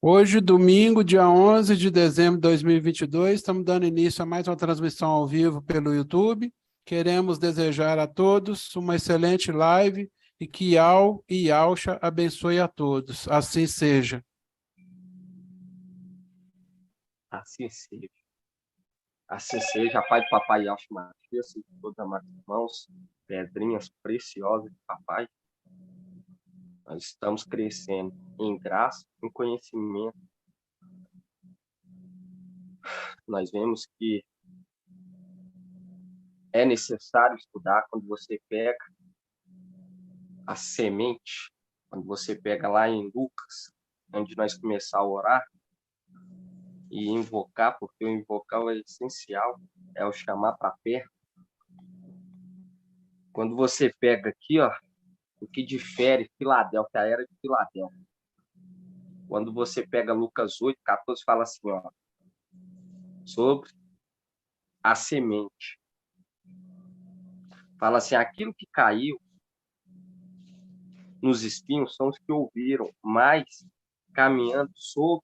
Hoje, domingo, dia 11 de dezembro de 2022, estamos dando início a mais uma transmissão ao vivo pelo YouTube. Queremos desejar a todos uma excelente live e que Yau e Yausha abençoe a todos. Assim seja. Assim seja. Assim seja, Pai do Papai Yaush Matias e todos os amados irmãos, pedrinhas preciosas de Papai. Nós estamos crescendo em graça, em conhecimento. Nós vemos que é necessário estudar quando você pega a semente, quando você pega lá em Lucas, onde nós começar a orar e invocar, porque o invocar é essencial, é o chamar para perto. Quando você pega aqui, ó, o que difere Filadélfia, a era de Filadélfia. Quando você pega Lucas 8:14, fala assim, ó, sobre a semente. Fala assim, aquilo que caiu nos espinhos são os que ouviram, mas caminhando sob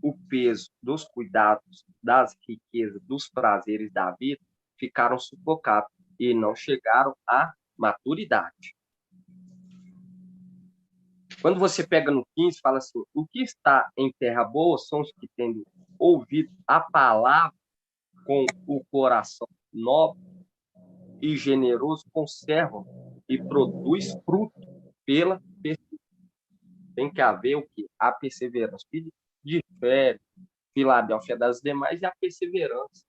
o peso dos cuidados, das riquezas, dos prazeres da vida, ficaram sufocados e não chegaram à maturidade. Quando você pega no 15, fala assim, o que está em terra boa são os que, tendo ouvido a palavra com o coração nobre e generoso, conservam e produz fruto pela perseverança. Tem que haver o quê? A perseverança. Que difere Filadélfia das demais é a perseverança.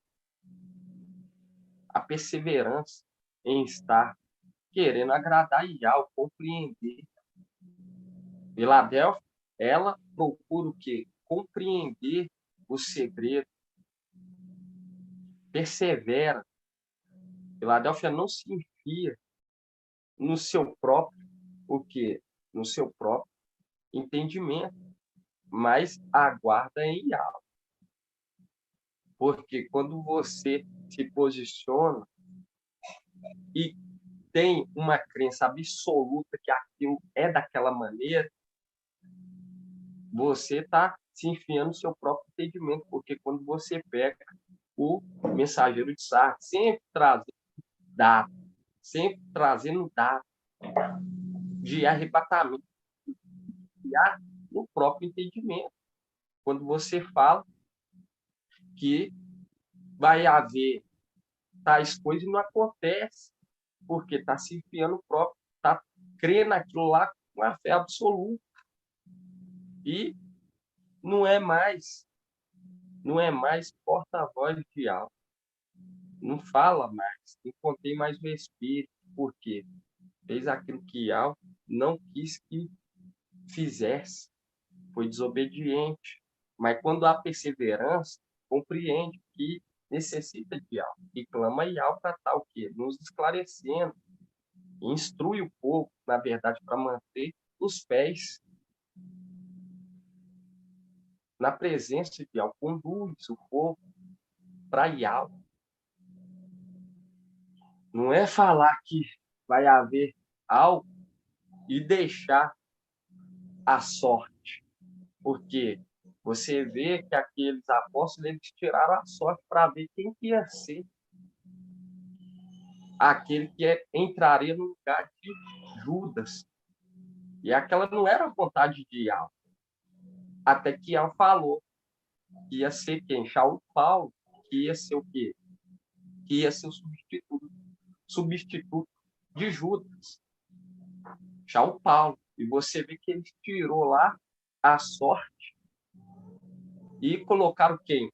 A perseverança em estar querendo agradar e ao compreender. Filadélfia, ela procura o quê? Compreender o segredo. Persevera. Filadélfia não se enfia no seu próprio, o quê? No seu próprio entendimento, mas aguarda em Yahweh. Porque quando você se posiciona e tem uma crença absoluta que aquilo é daquela maneira, você está se enfiando no seu próprio entendimento, porque quando você pega o mensageiro de Sardes, sempre trazendo dado de arrebatamento, no próprio entendimento. Quando você fala que vai haver tais coisas, não acontece, porque está se enfiando o próprio, está crendo naquilo lá com uma fé absoluta. E não é mais porta-voz de diabo. Não fala mais, não contém mais o Espírito, porque fez aquilo que Yahweh não quis que fizesse, foi desobediente. Mas quando há perseverança, compreende que necessita de Yahweh, e clama Yahweh para tal o quê? Nos esclarecendo, instrui o povo, na verdade, para manter os pés na presença de Yahweh, conduz o povo para Yahweh. Não é falar que vai haver algo e deixar a sorte, porque você vê que aqueles apóstolos eles tiraram a sorte para ver quem que ia ser aquele que entraria no lugar de Judas. E aquela não era a vontade de Yahweh. Até que Yahweh falou que ia ser quem? Shaul Paulo, que ia ser o quê? Que ia ser o substituto de Judas. Shaul Paulo. E você vê que ele tirou lá a sorte e colocaram quem?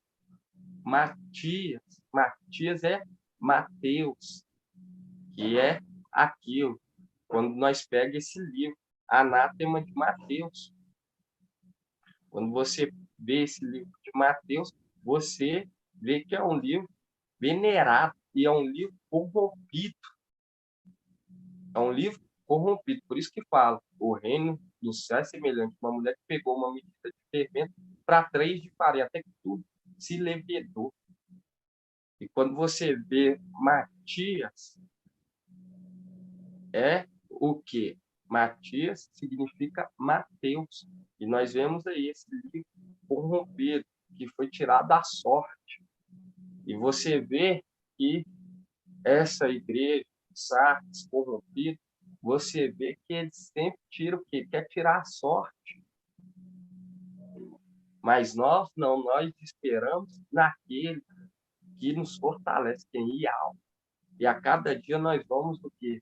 Matias. Matias é Mateus, que é aquilo. Quando nós pegamos esse livro, Anátema de Mateus. Quando você vê esse livro de Mateus, você vê que é um livro venerado e é um livro corrompido. É um livro corrompido. Por isso que fala, o reino do céu é semelhante a uma mulher que pegou uma medida de fermento para 3 de farinha, até que tudo se levedou. E quando você vê Matias, é o quê? Matias significa Mateus. E nós vemos aí esse livro corrompido, que foi tirado da sorte. E você vê que essa igreja, Sardes, corrompida, você vê que eles sempre tiram o quê? Quer tirar a sorte. Mas nós não, nós esperamos naquele que nos fortalece, quem é Yahweh. E a cada dia nós vamos o quê?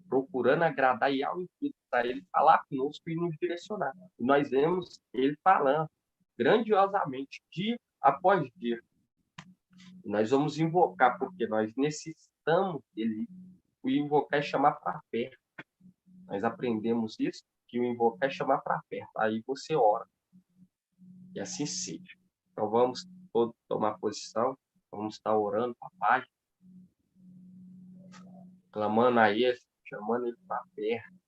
Procurando agradar Yahweh para ele falar conosco e nos direcionar. E nós vemos ele falando grandiosamente, dia após dia. E nós vamos invocar, porque nós necessitamos dele. O invocar é chamar para perto. Nós aprendemos isso, que o invocar é chamar para perto. Aí você ora. E assim seja. Então vamos todos tomar posição. Vamos estar orando, papai. Clamando a ele, chamando ele para perto.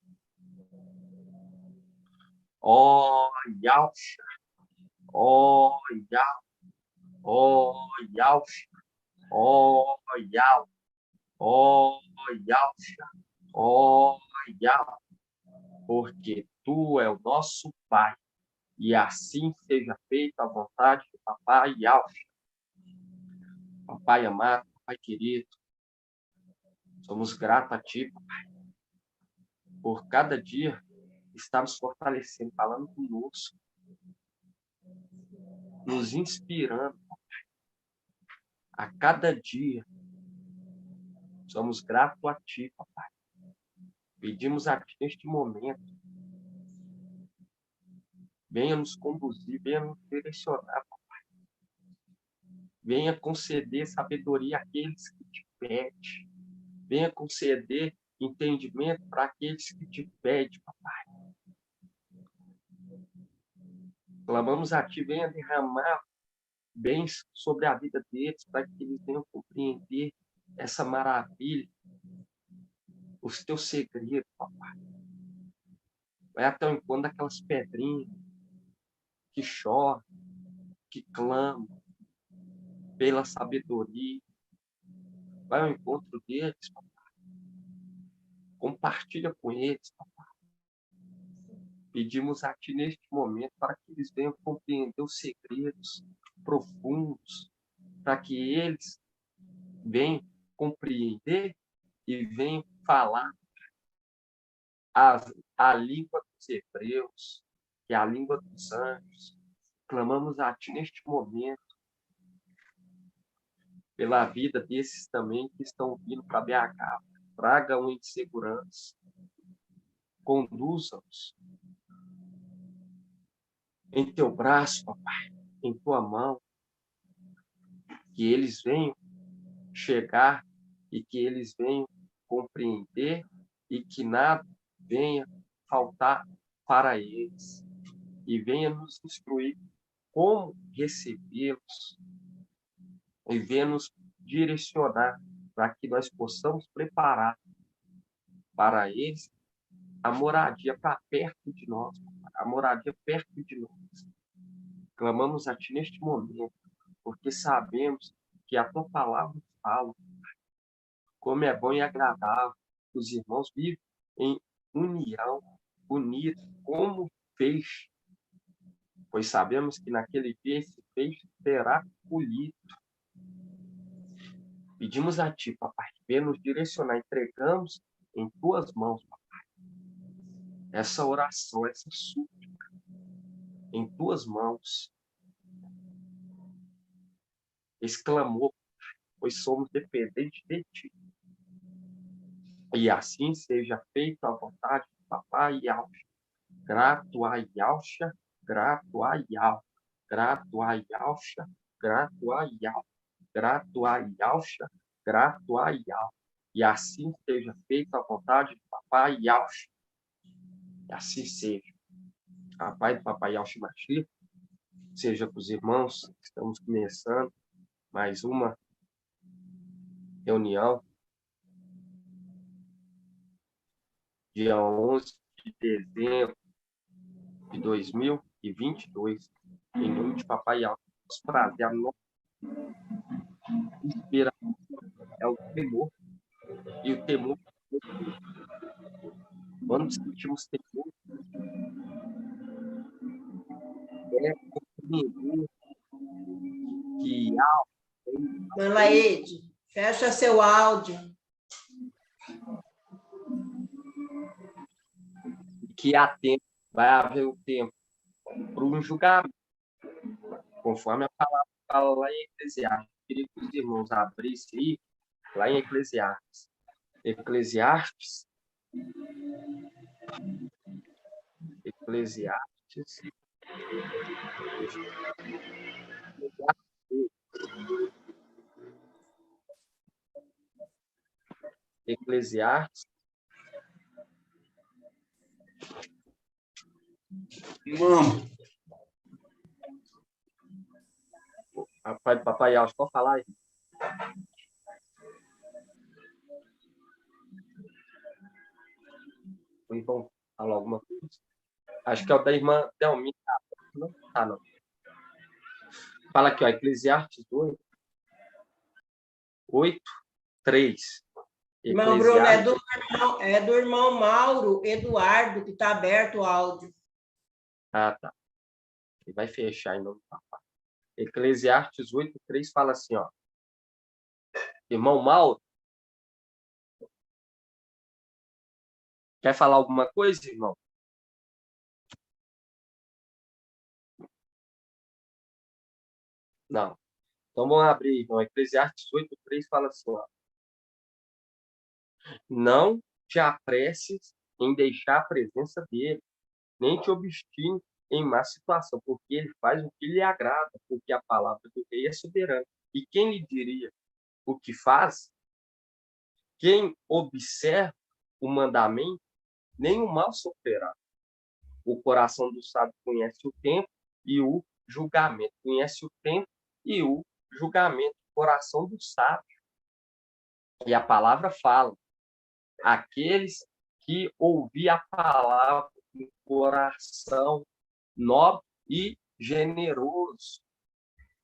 Ó, Yalcha. Ó, Yal. Ó, Yalcha. Ó, Yal. Ó, Yalcha. Ó, Yal. Porque tu é o nosso Pai. E assim seja feita a vontade do papai Yalcha. Papai amado, papai querido, somos gratos a ti, papai, por cada dia estar nos fortalecendo, falando conosco, nos inspirando, papai. A cada dia, somos gratos a ti, papai. Pedimos a ti neste momento, venha nos conduzir, venha nos direcionar, papai. Venha conceder sabedoria àqueles que te pedem. Venha conceder entendimento para aqueles que te pedem, papai. Clamamos a ti, venha derramar bens sobre a vida deles, para que eles venham compreender essa maravilha, os teus segredos, papai. Vai até o encontro daquelas pedrinhas que choram, que clamam pela sabedoria. Vai ao encontro deles, papai. Compartilha com eles, papai. Pedimos a ti neste momento para que eles venham compreender os segredos profundos, para que eles venham compreender e venham falar a língua dos hebreus, que é a língua dos anjos. Clamamos a ti neste momento pela vida desses também que estão vindo para BH. Tragam em segurança. Conduza-os em teu braço, papai, em tua mão. Que eles venham chegar e que eles venham compreender e que nada venha faltar para eles. E venha nos instruir como recebê-los e venha nos direcionar para que nós possamos preparar para eles a moradia para perto de nós, a moradia perto de nós. Clamamos a ti neste momento, porque sabemos que a tua palavra fala como é bom e agradável os irmãos vivem em união, unidos, como peixe, pois sabemos que naquele dia esse peixe será colhido. Pedimos a ti, papai, que venha nos direcionar, entregamos em tuas mãos, papai, essa oração, essa súplica, em tuas mãos, esse clamor, pois somos dependentes de ti. E assim seja feita a vontade do papai Yalcha. Grato a Yalcha, grato a Yal, grato a Yalcha, grato a Yal, grato a Yalcha, grato a Yal. E assim seja feita a vontade do papai Yalcha. E assim seja. A paz do papai Yalcha Mashiach seja com os irmãos. Estamos começando mais uma reunião. Dia 11 de dezembro de 2022, em nome de papai Yalcha. Nosso prazer, a nossa inspiração é o temor. E o temor, quando sentimos temor, é entender que há Manlaide, fecha seu áudio. que há tempo, vai haver um tempo para um julgamento, conforme a palavra fala lá em Eclesiastes. Eu queria que os irmãos abrissem aí, lá em Eclesiastes. Eclesiastes. Eclesiastes. Irmão, Papai Alves, pode falar aí. O irmão falou alguma coisa? Acho que é o da irmã Delmira. Não? Ah, não. Fala aqui, ó, Eclesiastes 8:3. Irmão Bruno, é do irmão Mauro Eduardo, que está aberto o áudio. Ah, tá. Ele vai fechar em nome do papai. Eclesiastes 8:3 fala assim, ó. Irmão Mauro, quer falar alguma coisa, irmão? Não. Então vamos abrir, irmão. Eclesiastes 8:3 fala assim, ó. Não te apresses em deixar a presença dele, nem te obstine em má situação, porque ele faz o que lhe agrada, porque a palavra do rei é soberana. E quem lhe diria o que faz? Quem observa o mandamento, nem o mal sofrerá. O coração do sábio conhece o tempo e o julgamento. Conhece o tempo e o julgamento. O coração do sábio. E a palavra fala, aqueles que ouvem a palavra com coração nobre e generoso.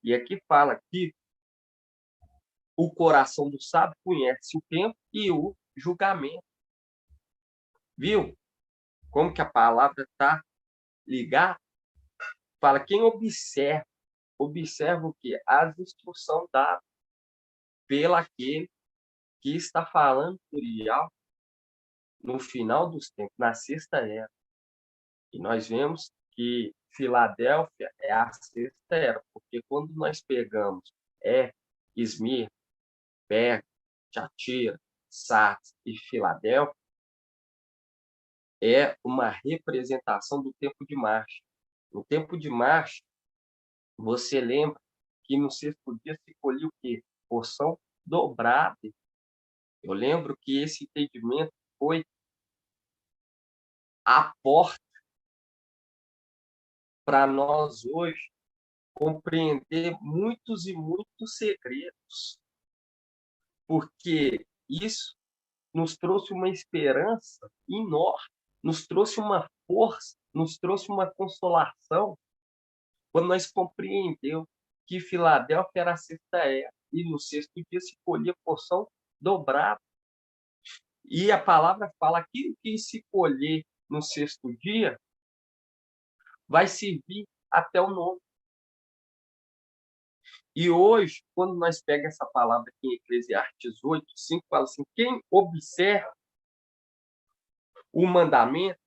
E aqui fala que o coração do sábio conhece o tempo e o julgamento. Viu? Como que a palavra está ligada? Fala, quem observa o quê? As instruções dadas pelo aquele que está falando por Yahweh no final dos tempos, na sexta era. E nós vemos que Filadélfia é a sexta era, porque quando nós pegamos Esmirna, Pérgamo, Tiatira, Sardes e Filadélfia, é uma representação do tempo de marcha. No tempo de marcha, você lembra que no sexto dia se colhia o quê? Porção dobrada. Eu lembro que esse entendimento foi a porta para nós hoje compreender muitos e muitos segredos, porque isso nos trouxe uma esperança enorme, nos trouxe uma força, nos trouxe uma consolação, quando nós compreendeu que Filadélfia era a sexta era, e no sexto dia se colhia porção dobrada. E a palavra fala que aquilo que se colher no sexto dia vai servir até o nono. E hoje, quando nós pegamos essa palavra aqui em Eclesiastes 8:5, fala assim, quem observa o mandamento,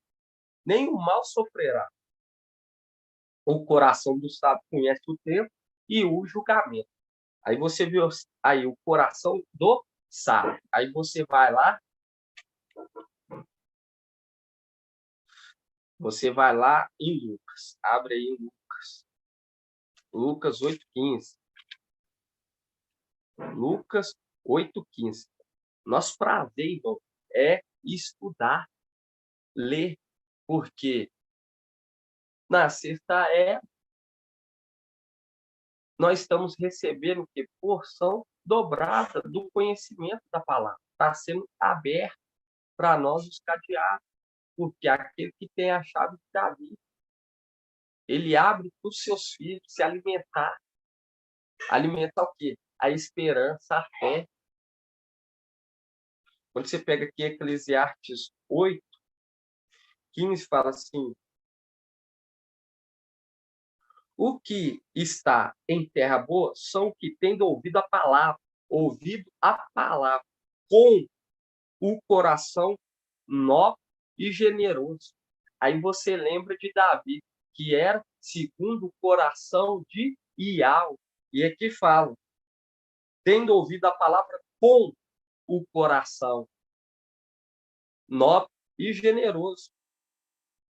nem o mal sofrerá. O coração do sábio conhece o tempo e o julgamento. Aí você viu aí o coração do sábio. Aí você vai lá, em Lucas. Abre aí em Lucas. Lucas 8:15. Lucas 8:15. Nosso prazer, irmão, é estudar, ler, porque na sexta nós estamos recebendo o que? Porção dobrada do conhecimento da palavra. Está sendo aberto para nós os cadeados, porque aquele que tem a chave de Davi, ele abre para os seus filhos se alimentar. Alimentar o quê? A esperança, a fé. Quando você pega aqui Eclesiastes 8:15, fala assim, O que está em terra boa são os que têm ouvido a palavra, com o coração nobre e generoso. Aí você lembra de Davi, que era segundo o coração de Iau. E aqui fala, tendo ouvido a palavra com o coração nobre e generoso.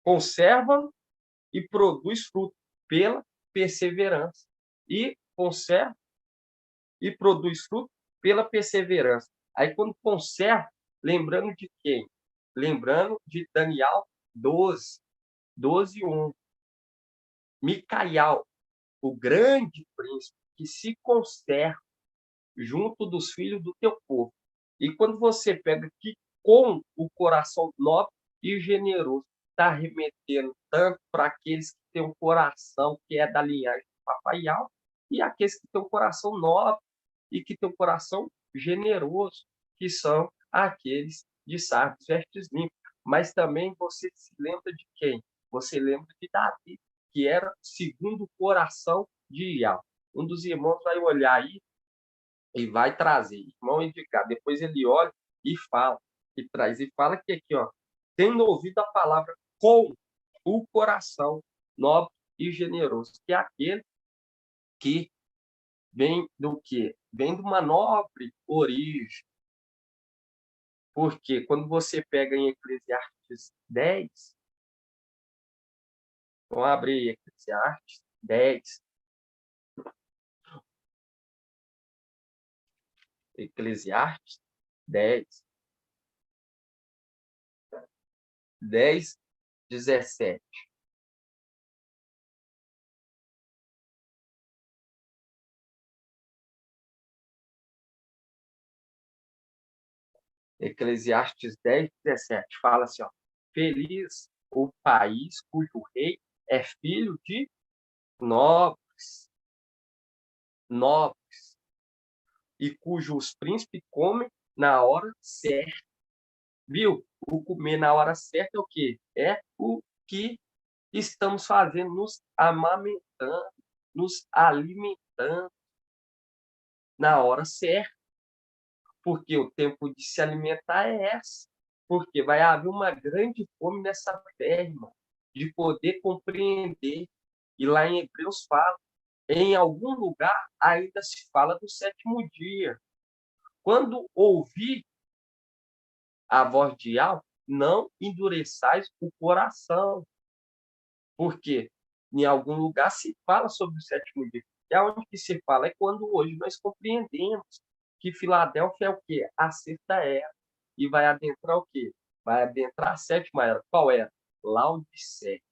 Conserva e produz fruto pela perseverança. E conserva e produz fruto pela perseverança. Aí, quando conserva, lembrando de quem? Lembrando de Daniel 12:1. Micael, o grande príncipe, que se conserva junto dos filhos do teu povo. E quando você pega aqui com o coração nobre e generoso, está remetendo tanto para aqueles que têm um coração que é da linhagem do papaial e aqueles que têm um coração nobre e que têm um coração generoso, que são aqueles de sardos vestes limpos. Mas também você se lembra de quem? Você lembra de Davi, que era segundo o coração de Iau. Um dos irmãos vai olhar aí e vai trazer, irmão indicar. Depois ele olha e fala, e traz, e fala que aqui, ó, tendo ouvido a palavra com o coração nobre e generoso, que é aquele que vem do quê? Vem de uma nobre origem. Porque quando você pega em Eclesiastes 10, vamos abrir Eclesiastes 10, Eclesiastes 10, 17. Eclesiastes 10:17 fala assim, ó, feliz o país cujo rei é filho de nobres, e cujos príncipes comem na hora certa. Viu? O comer na hora certa é o quê? É o que estamos fazendo, nos amamentando, nos alimentando na hora certa. Porque o tempo de se alimentar é esse. Porque vai haver uma grande fome nessa terra, irmão, de poder compreender. E lá em Hebreus fala, em algum lugar ainda se fala do sétimo dia. Quando ouvir a voz de Yahweh, não endureçais o coração. Porque em algum lugar se fala sobre o sétimo dia. E aonde que se fala é quando hoje nós compreendemos que Filadélfia é o quê? A sexta era. E vai adentrar o quê? Vai adentrar a sétima era. Qual era? Laodiceia.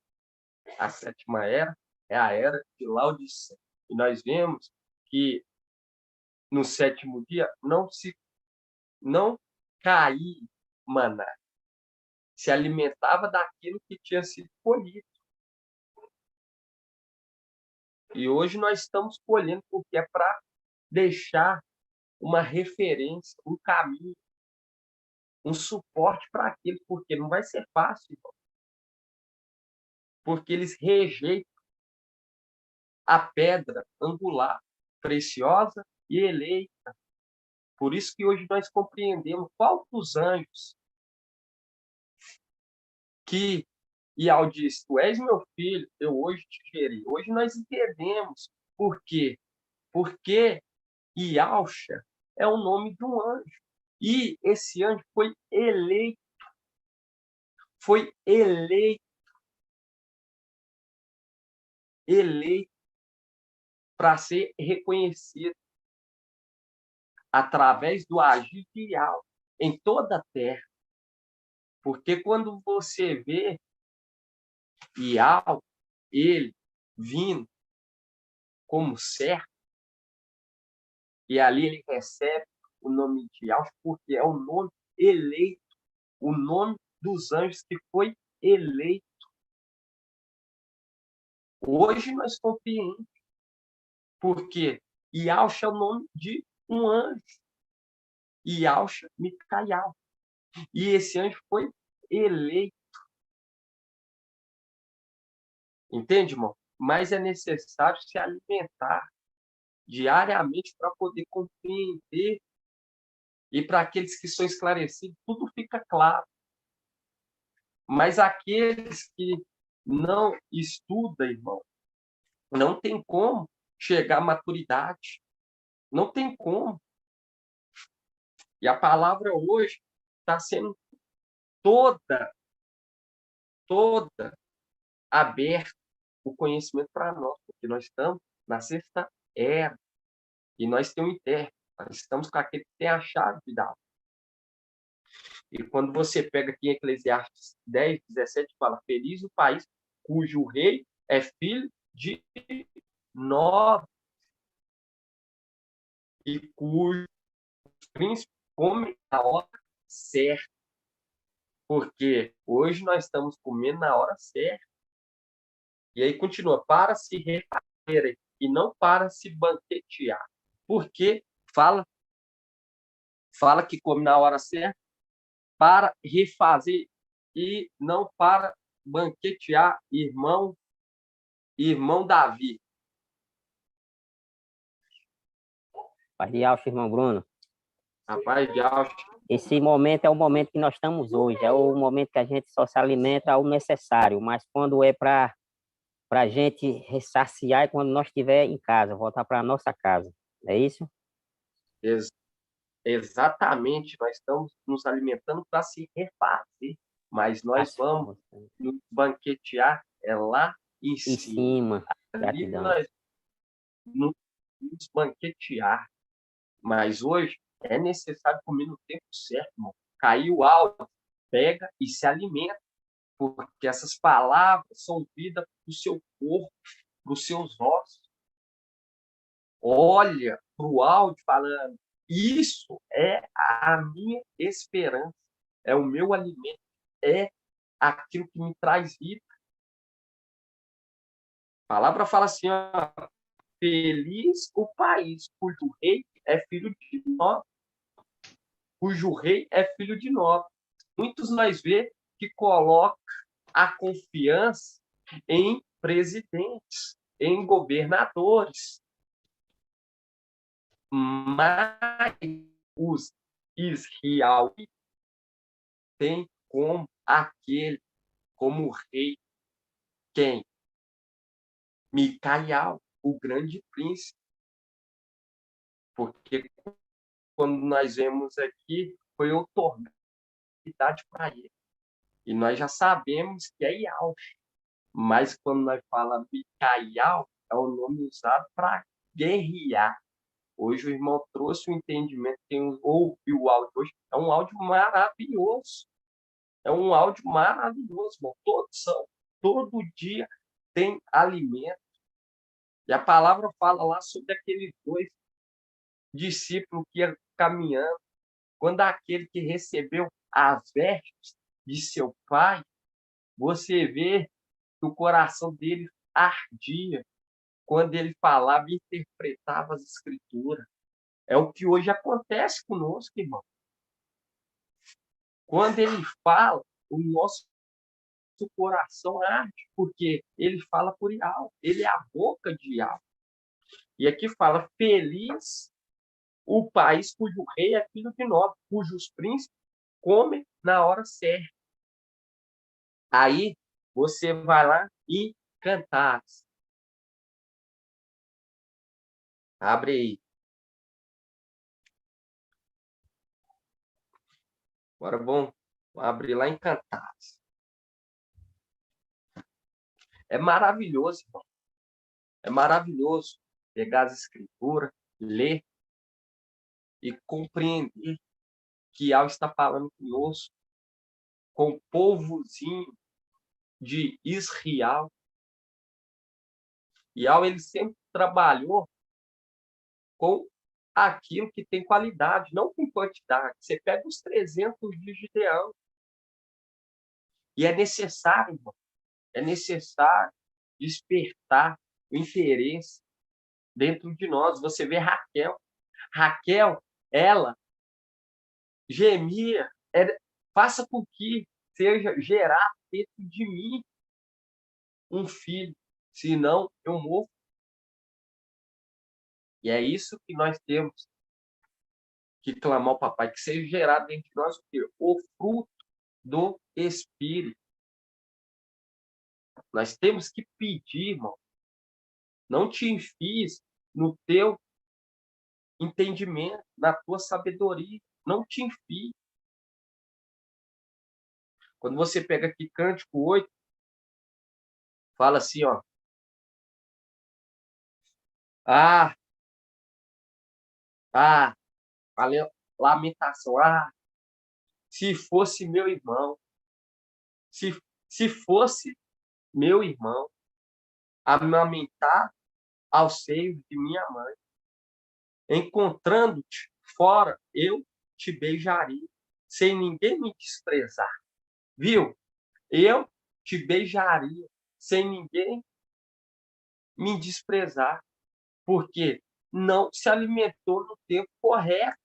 A sétima era é a era de Laodiceia. E nós vemos que no sétimo dia não caía maná. Se alimentava daquilo que tinha sido colhido. E hoje nós estamos colhendo porque é para deixar uma referência, um caminho, um suporte para aquilo, porque não vai ser fácil, irmão. Porque eles rejeitam a pedra angular, preciosa e eleita. Por isso que hoje nós compreendemos qual dos anjos que Iau disse, tu és meu filho, eu hoje te gerei. Hoje nós entendemos por quê. Porque Iauxa é o nome de um anjo. E esse anjo foi eleito para ser reconhecido através do agir de Yahweh em toda a terra. Porque quando você vê Yahweh, ele vindo como servo, e ali ele recebe o nome de Yahweh, porque é o nome eleito, o nome dos anjos que foi eleito. Hoje nós compreendemos porque Yauxa é o nome de um anjo. Yauxa Micael. E esse anjo foi eleito. Entende, irmão? mas é necessário se alimentar diariamente para poder compreender. E para aqueles que são esclarecidos, tudo fica claro. Mas aqueles que não estudam, irmão, não tem como chegar à maturidade. Não tem como. E a palavra hoje está sendo toda aberta o conhecimento para nós, porque nós estamos na sexta era e nós temos um intérprete, nós estamos com aquele que tem a chave de Davi. E quando você pega aqui em Eclesiastes 10, 17, fala: feliz o país cujo rei é filho de nós e cujo príncipe come na hora certa. Porque hoje nós estamos comendo na hora certa. E aí continua: para se refazer e não para se banquetear. Porque fala que come na hora certa, para refazer e não para banquetear, irmão Davi. Paz de Alcho, irmão Bruno. Rapaz de Alcho. Esse momento é o momento que nós estamos hoje, é o momento que a gente só se alimenta ao necessário, mas quando é para a gente ressaciar é quando nós estiver em casa, voltar para a nossa casa, é isso? Exatamente, nós estamos nos alimentando para se refazer, mas nós vamos nos banquetear lá em cima. Ali nós nos banquetear. Mas hoje é necessário comer no tempo certo, irmão. Caiu o áudio, pega e se alimenta, porque essas palavras são vida para o seu corpo, para os seus ossos. Olha para o áudio falando: isso é a minha esperança, é o meu alimento, é aquilo que me traz vida. A palavra fala assim: ó, feliz o país cujo rei é filho de nós. Cujo rei é filho de nós. Muitos nós vê que colocam a confiança em presidentes, em governadores. Mas os israelitas têm como aquele, como rei, quem? Micael, o grande príncipe. Porque quando nós vemos aqui, foi otorgada para ele. E nós já sabemos que é Yahweh. Mas quando nós falamos Micael, é o nome usado para guerrear. Hoje o irmão trouxe o entendimento, quem ouviu o áudio hoje, é um áudio maravilhoso. É um áudio maravilhoso, irmão. Todo dia tem alimento. E a palavra fala lá sobre aqueles dois discípulos que iam caminhando, quando aquele que recebeu as vestes de seu pai, você vê que o coração dele ardia quando ele falava e interpretava as escrituras. É o que hoje acontece conosco, irmão. Quando ele fala, o nosso coração arde, porque ele fala por Yahweh, ele é a boca de Yahweh. E aqui fala: feliz o país cujo rei é filho de nós, cujos príncipes comem na hora certa. Aí você vai lá e cantar. Abre aí. Agora vamos abrir lá em Cantares. É maravilhoso, irmão. É maravilhoso pegar as escrituras, ler e compreender que Yahweh está falando conosco, com o povozinho de Israel. Yahweh, ele sempre trabalhou com aquilo que tem qualidade, não com quantidade. Você pega os 300 de Gideão. E é necessário, irmão, é necessário despertar o interesse dentro de nós. Você vê Raquel. Raquel, ela gemia, faça com que seja gerado dentro de mim um filho. senão eu morro. E é isso que nós temos que clamar ao papai, que seja gerado dentro de nós o quê? O fruto do Espírito. Nós temos que pedir, irmão. Não te enfies no teu entendimento, na tua sabedoria. Não te enfie. Quando você pega aqui Cântico 8, fala assim, ó. Ah, a lamentação. Ah, se fosse meu irmão, se fosse meu irmão, amamentar ao seio de minha mãe, encontrando-te fora, eu te beijaria, sem ninguém me desprezar. Viu? Eu te beijaria, sem ninguém me desprezar, porque não se alimentou no tempo correto.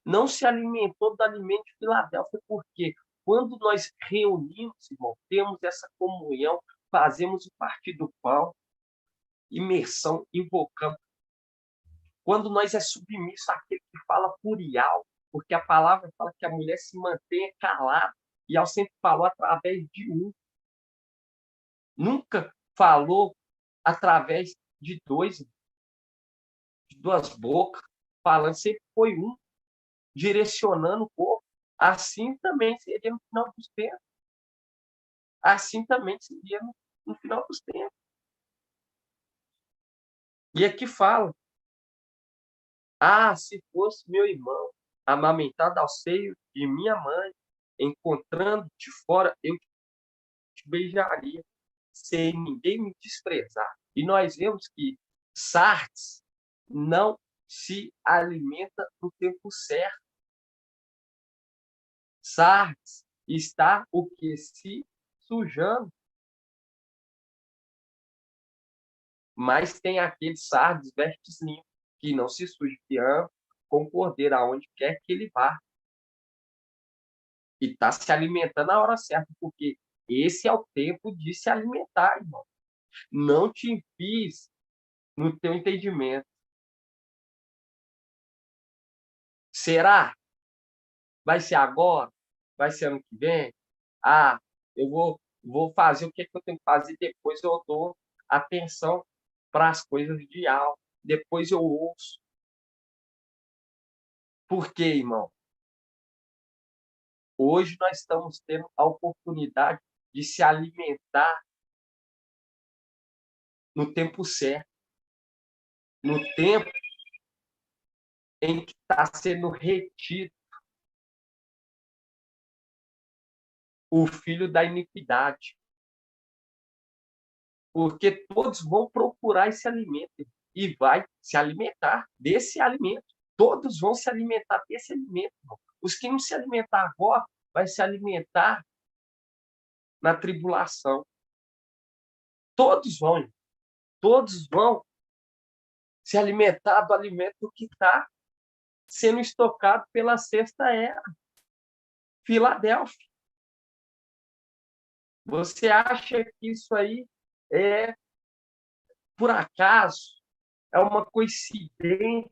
Não se alimentou do alimento de Filadélfia, porque quando nós reunimos, irmão, temos essa comunhão, fazemos o partir do pão, imersão, invocamos. Quando nós é submisso àquele que fala plurial, porque a palavra fala que a mulher se mantenha calada, e ela sempre falou através de um. Nunca falou através de dois, de duas bocas, falando, sempre foi um, direcionando o povo. Assim também seria no final dos tempos. Assim também seria no final dos tempos. E aqui fala, ah, se fosse meu irmão, amamentado ao seio de minha mãe, encontrando de fora, eu te beijaria, sem ninguém me desprezar. E nós vemos que Sardes não se alimenta no tempo certo. Sardes está o que? Se sujando. Mas tem aqueles Sardes vestes limpos, que não se suja, que ama com o cordeiro aonde quer que ele vá. E está se alimentando na hora certa, porque esse é o tempo de se alimentar, irmão. Não te enfies no teu entendimento. Será? Vai ser agora? Vai ser ano que vem? Ah, eu vou fazer o que eu tenho que fazer, depois eu dou atenção para as coisas de alma. Depois eu ouço. Por quê, irmão? Hoje nós estamos tendo a oportunidade de se alimentar no tempo certo, no tempo em que está sendo retido o filho da iniquidade. Porque todos vão procurar esse alimento e vai se alimentar desse alimento. Todos vão se alimentar desse alimento. Os que não se alimentar agora, vai se alimentar na tribulação. Todos vão se alimentar do alimento que está sendo estocado pela sexta era. Filadélfia. Você acha que isso aí é por acaso? É uma coincidência?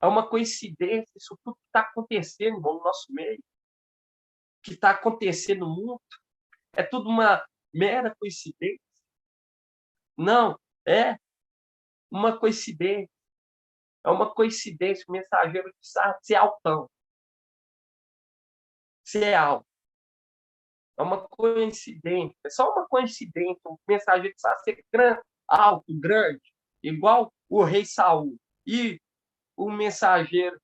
É uma coincidência isso tudo que está acontecendo no nosso meio? Que está acontecendo no mundo? É tudo uma mera coincidência? Não, é uma coincidência. É uma coincidência. O mensageiro de Sardes ser altão. Ser alto. É uma coincidência. É só uma coincidência. O mensageiro de Sardes ser grande, alto, grande, igual o rei Saul. E o mensageiro,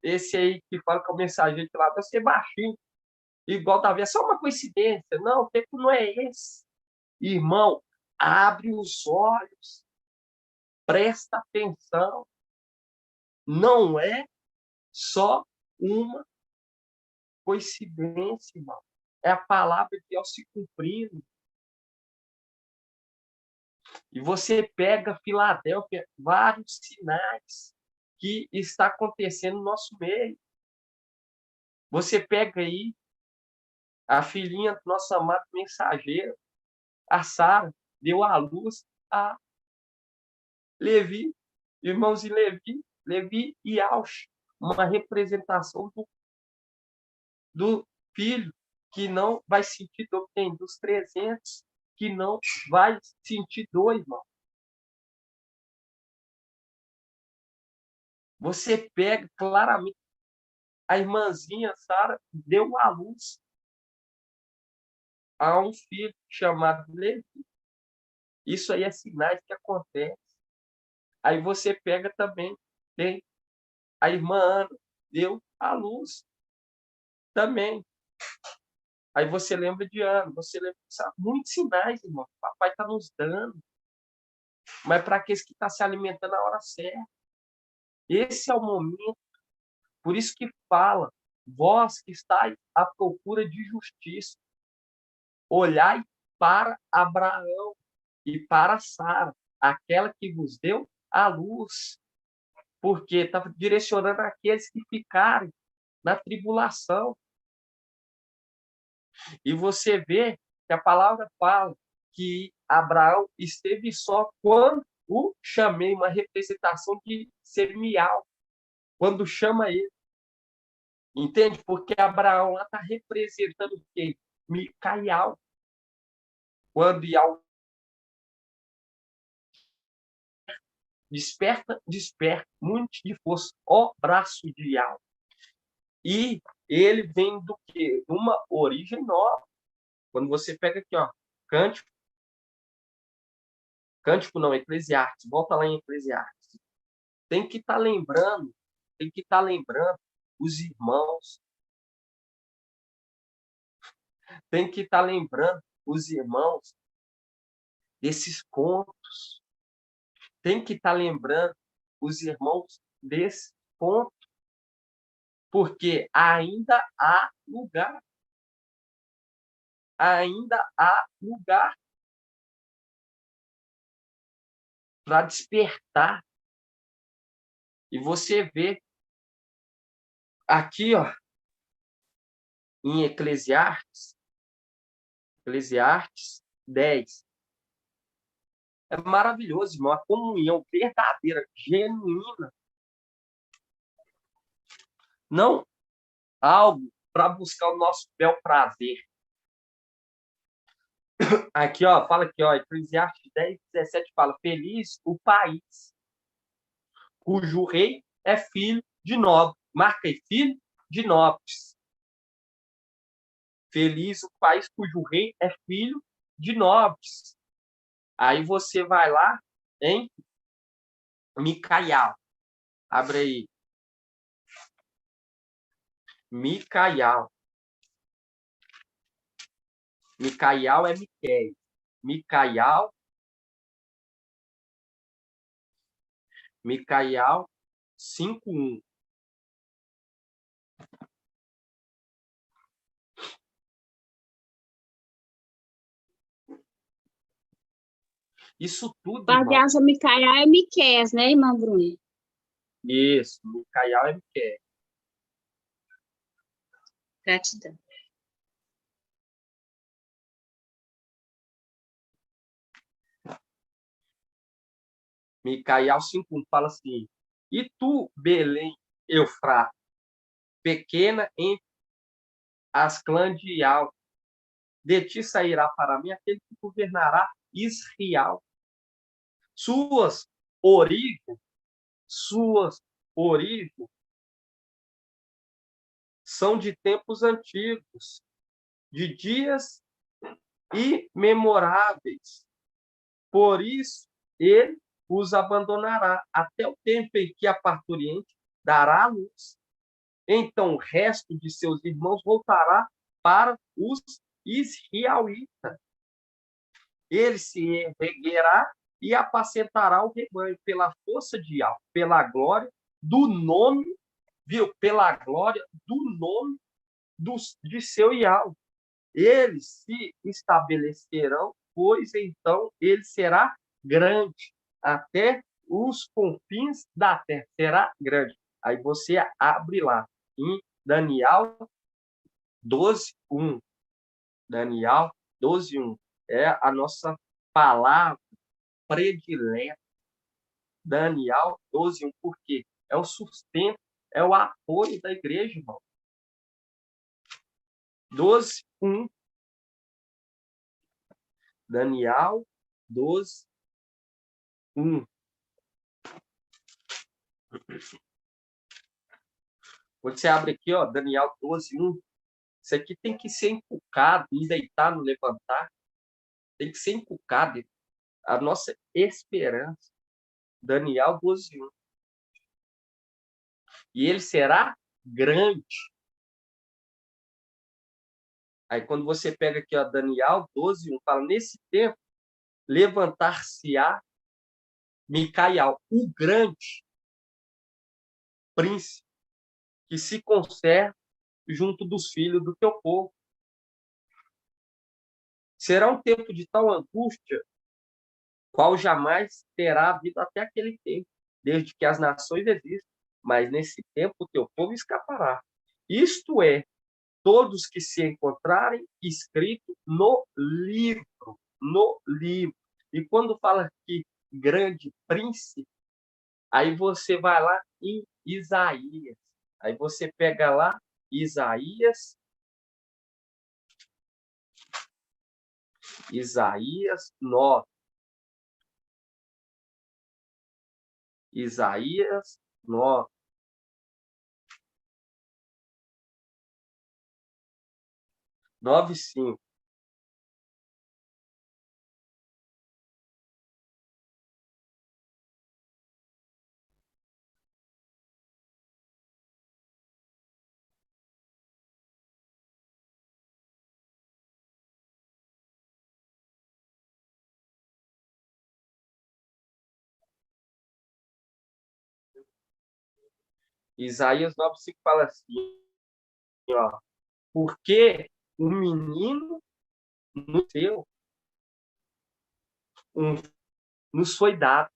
esse aí que fala que é o mensageiro de lá, vai ser baixinho, igual Davi. É só uma coincidência. Não, o tempo não é esse. Irmão, abre os olhos. Presta atenção. Não é só uma coincidência, irmão. É a palavra de Deus se cumprindo. E você pega Filadélfia, vários sinais que está acontecendo no nosso meio. Você pega aí A filhinha do nosso amado mensageiro, a Sara, deu à luz a Levi, irmãos de Levi, Levi e Aush, uma representação do filho que não vai sentir dor, tem dos 300 que não vai sentir dor, irmão. Você pega claramente, a irmãzinha Sara deu à luz a um filho chamado Levi. Isso aí é sinais que acontecem. Aí você pega também, tem a irmã Ana, deu à luz também. Aí você lembra de Ana, você lembra de muitos sinais, irmão. O papai está nos dando. Mas para aqueles que estão se alimentando na hora certa. Esse é o momento. Por isso que fala, vós que estáis à procura de justiça, olhai para Abraão e para Sara, aquela que vos deu a luz. Porque está direcionando aqueles que ficarem na tribulação. E você vê que a palavra fala que Abraão esteve só quando o chamei, uma representação de semial, quando chama ele. Entende? Porque Abraão lá está representando o quê? Micael. Quando Iau desperta, muito de força, ó braço de Iau. E ele vem do quê? Uma origem nova. Quando você pega aqui, ó, Cântico não, Eclesiastes, volta lá em Eclesiastes. Tem que estar lembrando os irmãos. Tem que estar lembrando os irmãos desses contos. Tem que estar lembrando os irmãos desse ponto. Porque ainda há lugar. Ainda há lugar para despertar. E você vê aqui, ó, em Eclesiastes 10. É maravilhoso, irmão. A comunhão verdadeira, genuína. Não algo para buscar o nosso bel prazer. Aqui, ó, fala aqui, ó, Eclesiastes 10:17 fala: feliz o país cujo rei é filho de nobre. Marca aí, filho de nobres. Feliz o país cujo rei é filho de nobres. Aí você vai lá em Micael. Abre aí. Micael. Micael é Miqueias. Micael 5:1. Isso tudo, irmão. Micael é Miqueias, né, irmão Bruno? Isso, Micael é Miqueias. Gratidão. Micael 5:1 fala assim: e tu, Belém, Eufrates, pequena entre as clãs de Ial, de ti sairá para mim aquele que governará Israel. Suas origens são de tempos antigos, de dias imemoráveis. Por isso, ele os abandonará até o tempo em que a parturiente dará a luz. Então, o resto de seus irmãos voltará para os israelitas. Ele se erguerá e apacentará o rebanho pela força de Yahvé, pela glória do nome, viu? Pela glória do nome de seu Yahvé. Eles se estabelecerão, pois então ele será grande, até os confins da terra. Será grande. Aí você abre lá, em Daniel 12:1. Daniel 12:1. É a nossa palavra predileta. Daniel 12:1. Por quê? É o sustento, é o apoio da igreja, irmão. 12:1. Daniel 12:1. Quando você abre aqui, ó, Daniel 12:1, isso aqui tem que ser inculcado, no deitar, no levantar. Tem que ser inculcado a nossa esperança. Daniel 12:1. E ele será grande. Aí, quando você pega aqui, ó, Daniel 12:1, fala, nesse tempo, levantar-se-á Micael, o grande príncipe, que se conserva junto dos filhos do teu povo. Será um tempo de tal angústia, qual jamais terá havido até aquele tempo, desde que as nações existem. Mas nesse tempo o teu povo escapará. Isto é, todos que se encontrarem escrito no livro. No livro. E quando fala que grande príncipe, aí você vai lá em Isaías. Aí você pega lá Isaías 9. Isaías 9. 9:5. Isaías 9:5 fala assim, ó, porque o menino no seu nos foi dado.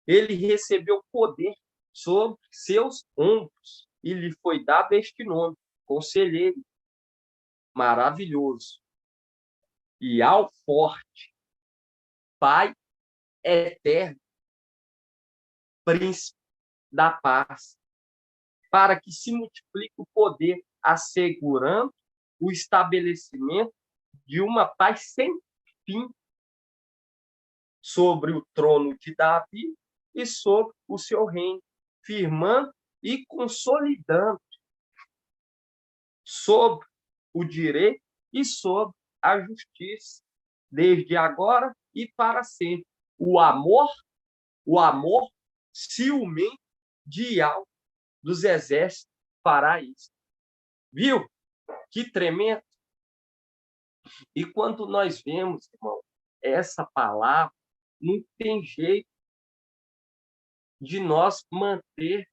Ele recebeu poder sobre seus ombros e lhe foi dado este nome, Conselheiro, Maravilhoso e ao Forte, Pai Eterno, Príncipe da Paz, para que se multiplique o poder, assegurando o estabelecimento de uma paz sem fim sobre o trono de Davi e sobre o seu reino, firmando e consolidando sobre o direito e sobre a justiça, desde agora e para sempre. O amor ciumento de Yahweh dos exércitos fará isso. Viu? Que tremendo. E quando nós vemos, irmão, essa palavra, não tem jeito de nós manter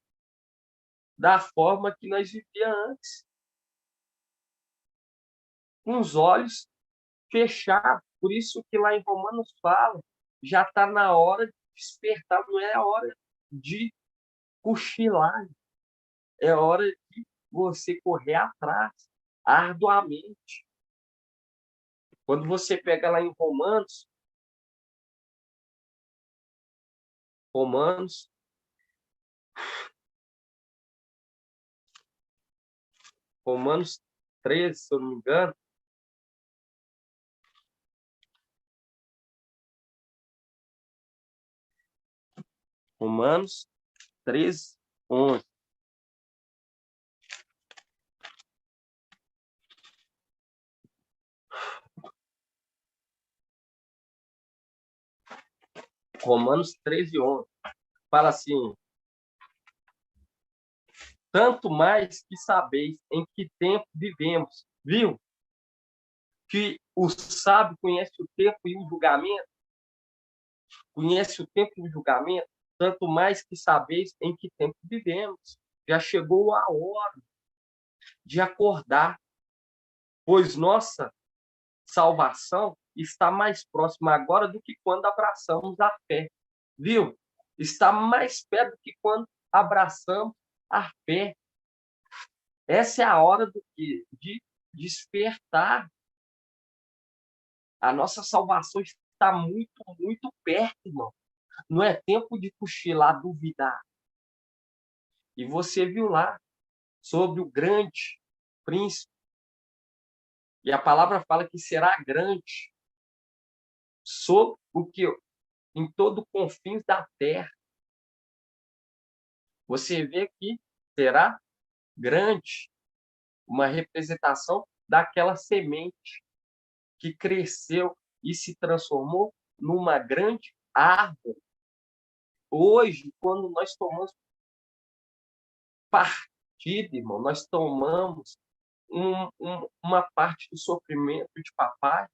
da forma que nós vivíamos antes. Com os olhos fechados. Por isso que lá em Romanos fala, já está na hora de despertar, não é a hora de cochilar, é hora de você correr atrás, arduamente. Quando você pega lá em Romanos 13, se eu não me engano, Romanos 13, 11. Romanos 13, 11. Fala assim, tanto mais que sabeis em que tempo vivemos. Viu? Que o sábio conhece o tempo e o julgamento. Conhece o tempo e o julgamento. Tanto mais que sabeis em que tempo vivemos. Já chegou a hora de acordar, pois nossa salvação está mais próxima agora do que quando abraçamos a fé. Viu? Está mais perto do que quando abraçamos a fé. Essa é a hora de despertar. A nossa salvação está muito, muito perto, irmão. Não é tempo de cochilar, duvidar. E você viu lá sobre o grande príncipe. E a palavra fala que será grande sobre o que em todo o confins da terra. Você vê que será grande, uma representação daquela semente que cresceu e se transformou numa grande árvore. Hoje, quando nós tomamos partido, irmão, nós tomamos uma parte do sofrimento de papai,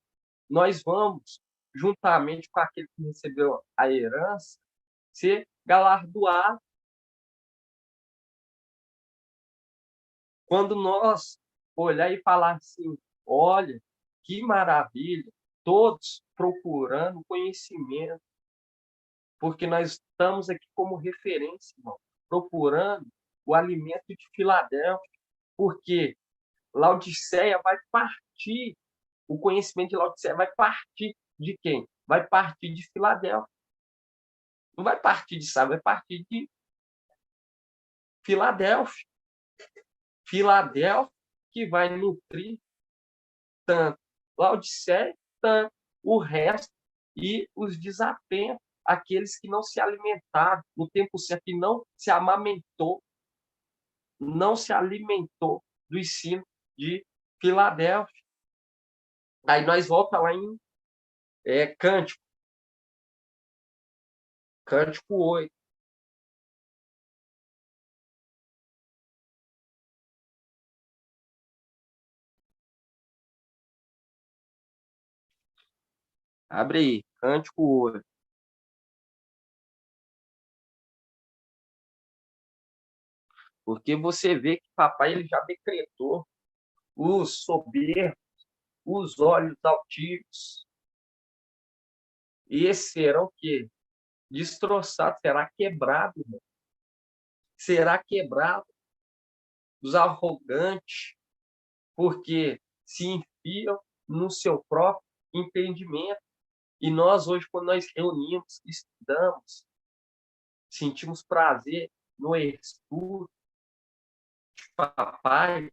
nós vamos, juntamente com aquele que recebeu a herança, ser galardoado. Quando nós olhar e falar assim, olha, que maravilha, todos procurando conhecimento, porque nós estamos aqui como referência, irmão, procurando o alimento de Filadélfia, porque Laodiceia vai partir, o conhecimento de Laodiceia vai partir de quem? Vai partir de Filadélfia. Não vai partir de Sá, vai partir de Filadélfia. Filadélfia que vai nutrir tanto Laodiceia, tanto o resto e os desatentos, aqueles que não se alimentaram no tempo certo, que não se amamentou, não se alimentou do ensino de Filadélfia. Aí nós voltamos lá em Cântico. Cântico 8. Abre aí, Cântico 8. Porque você vê que papai ele já decretou os soberbos, os olhos altivos. E esses serão o quê? Destroçados, será quebrado, irmão. Será quebrado os arrogantes, porque se enfiam no seu próprio entendimento. E nós hoje, quando nós reunimos, estudamos, sentimos prazer no estudo de papai,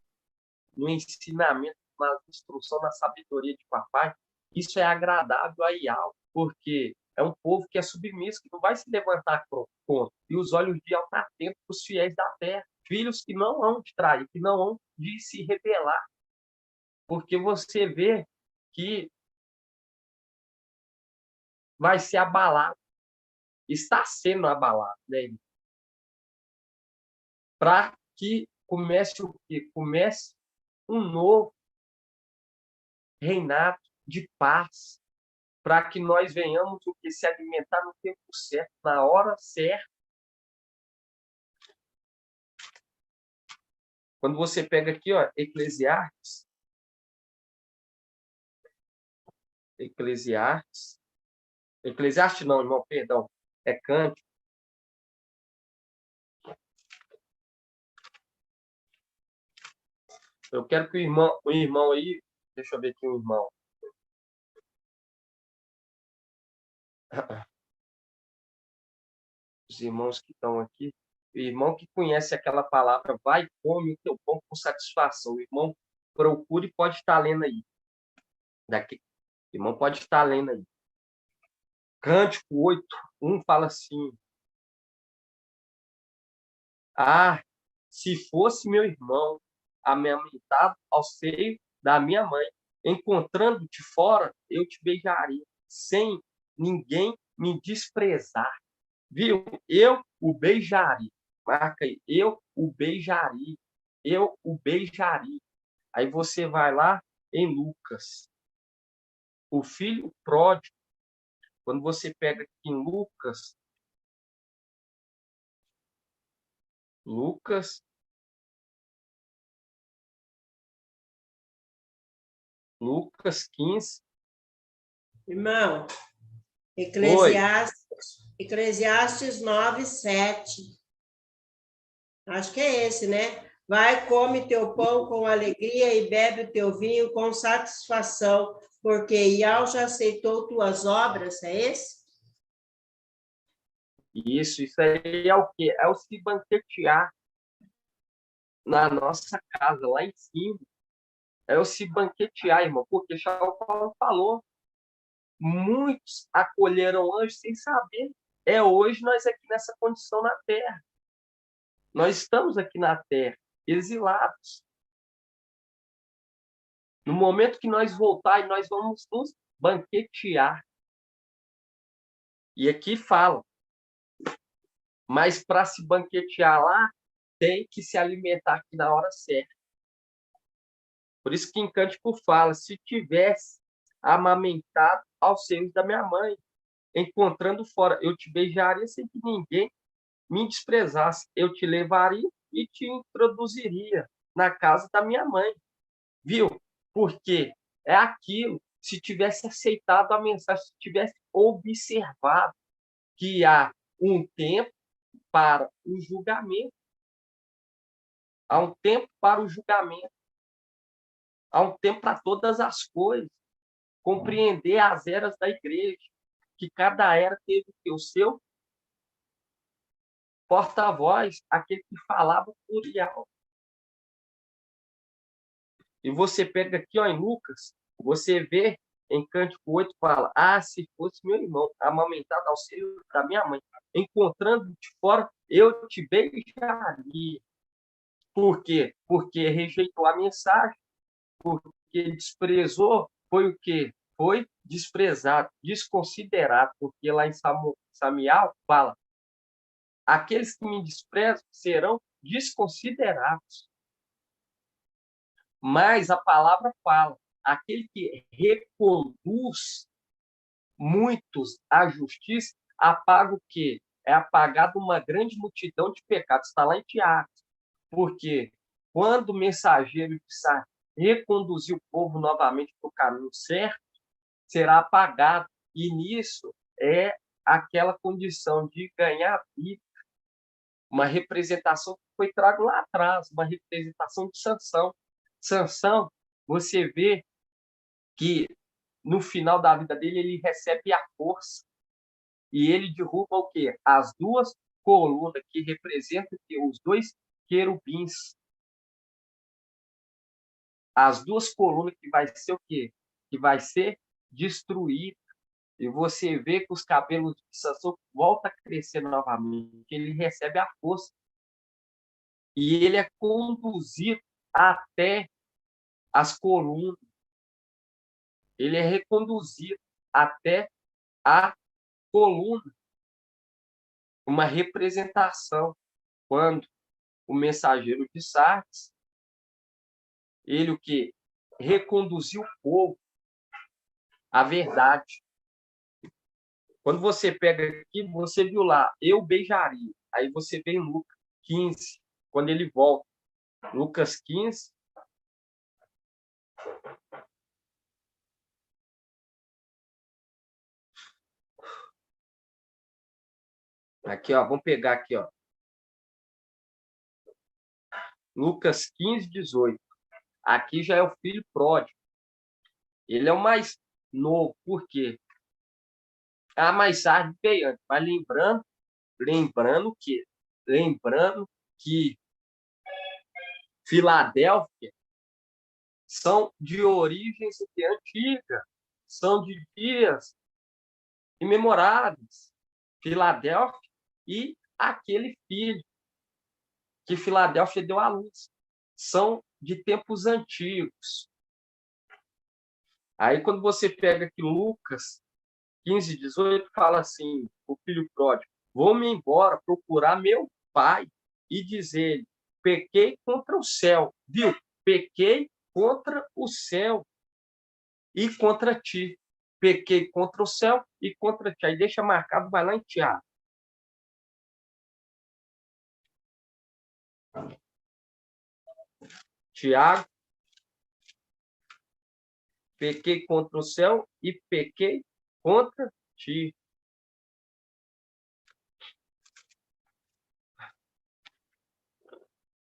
no ensinamento, na instrução, na sabedoria de papai, isso é agradável a Yahweh, porque é um povo que é submisso, que não vai se levantar contra. E os olhos de Yahweh estão atentos para os fiéis da terra, filhos que não hão de trair, que não hão de se rebelar. Porque você vê que vai ser abalado, está sendo abalado, né? Para que comece o quê? Comece um novo reinado de paz, para que nós venhamos o que se alimentar no tempo certo, na hora certa. Quando você pega aqui, ó, Eclesiastes não, irmão, perdão, é Cântico. Eu quero que o irmão aí, deixa eu ver aqui o irmão. Os irmãos que estão aqui, o irmão que conhece aquela palavra, vai, come o teu pão com satisfação. O irmão procura e pode estar lendo aí. O irmão pode estar lendo aí. Cântico 8:1 fala assim: ah, se fosse meu irmão amamentado ao seio da minha mãe, encontrando-te fora, eu te beijaria, sem ninguém me desprezar. Viu? Eu o beijaria. Marca aí. Eu o beijaria. Eu o beijaria. Aí você vai lá em Lucas. O filho pródigo. Quando você pega aqui em Lucas 15. Irmão, Eclesiastes 9:7. Acho que é esse, né? Vai, come teu pão com alegria e bebe o teu vinho com satisfação, porque Iau já aceitou tuas obras, é esse? Isso aí é o quê? É o se banquetear na nossa casa, lá em cima. É o se banquetear, irmão, porque o Paulo falou, muitos acolheram anjos sem saber. É hoje nós aqui nessa condição na Terra. Nós estamos aqui na Terra, exilados. No momento que nós voltar, nós vamos nos banquetear. E aqui fala, mas para se banquetear lá, tem que se alimentar aqui na hora certa. Por isso que em Cântico fala, se tivesse amamentado aos seios da minha mãe, encontrando fora, eu te beijaria sem que ninguém me desprezasse. Eu te levaria e te introduziria na casa da minha mãe. Viu? Porque é aquilo, se tivesse aceitado a mensagem, se tivesse observado que há um tempo para o julgamento, há um tempo para o julgamento, há um tempo para todas as coisas, compreender as eras da igreja, que cada era teve o seu porta-voz, aquele que falava plurial. E você pega aqui, ó, em Lucas, você vê em Cântico 8, fala, se fosse meu irmão amamentado ao seio da minha mãe, encontrando de fora, eu te beijaria. Por quê? Porque rejeitou a mensagem, porque desprezou, foi o quê? Foi desprezado, desconsiderado, porque lá em Samuel fala, aqueles que me desprezam serão desconsiderados. Mas a palavra fala, aquele que reconduz muitos à justiça, apaga o quê? É apagado uma grande multidão de pecados. Está lá em Tiago. Porque quando o mensageiro de Sá reconduzir o povo novamente para o caminho certo, será apagado. E nisso é aquela condição de ganhar vida. Uma representação que foi trago lá atrás, uma representação de Sansão. Sansão, você vê que no final da vida dele ele recebe a força e ele derruba o quê? As duas colunas que representam os dois querubins. As duas colunas que vai ser o quê? Que vai ser destruída. E você vê que os cabelos de Sansão voltam a crescer novamente. Ele recebe a força. E ele é conduzido até as colunas. Ele é reconduzido até a coluna. Uma representação. Quando o mensageiro de Sardes, ele o que? Reconduziu o povo à verdade. Quando você pega aqui, você viu lá, eu beijaria. Aí você vê em Lucas 15, quando ele volta. Lucas 15. Aqui, ó, vamos pegar aqui, ó. Lucas 15, 18. Aqui já é o filho pródigo. Ele é o mais novo. Por quê? Mais tarde veio antes. Mas lembrando que Filadélfia são de origens antigas, são de dias imemoráveis. Filadélfia e aquele filho que Filadélfia deu à luz. São de tempos antigos. Aí, quando você pega aqui Lucas 15, 18, fala assim, o filho pródigo, vou-me embora procurar meu pai e dizer-lhe, pequei contra o céu, viu? Pequei contra o céu e contra ti. Pequei contra o céu e contra ti. Aí deixa marcado, vai lá em Tiago. Tiago, pequei contra o céu e pequei contra ti.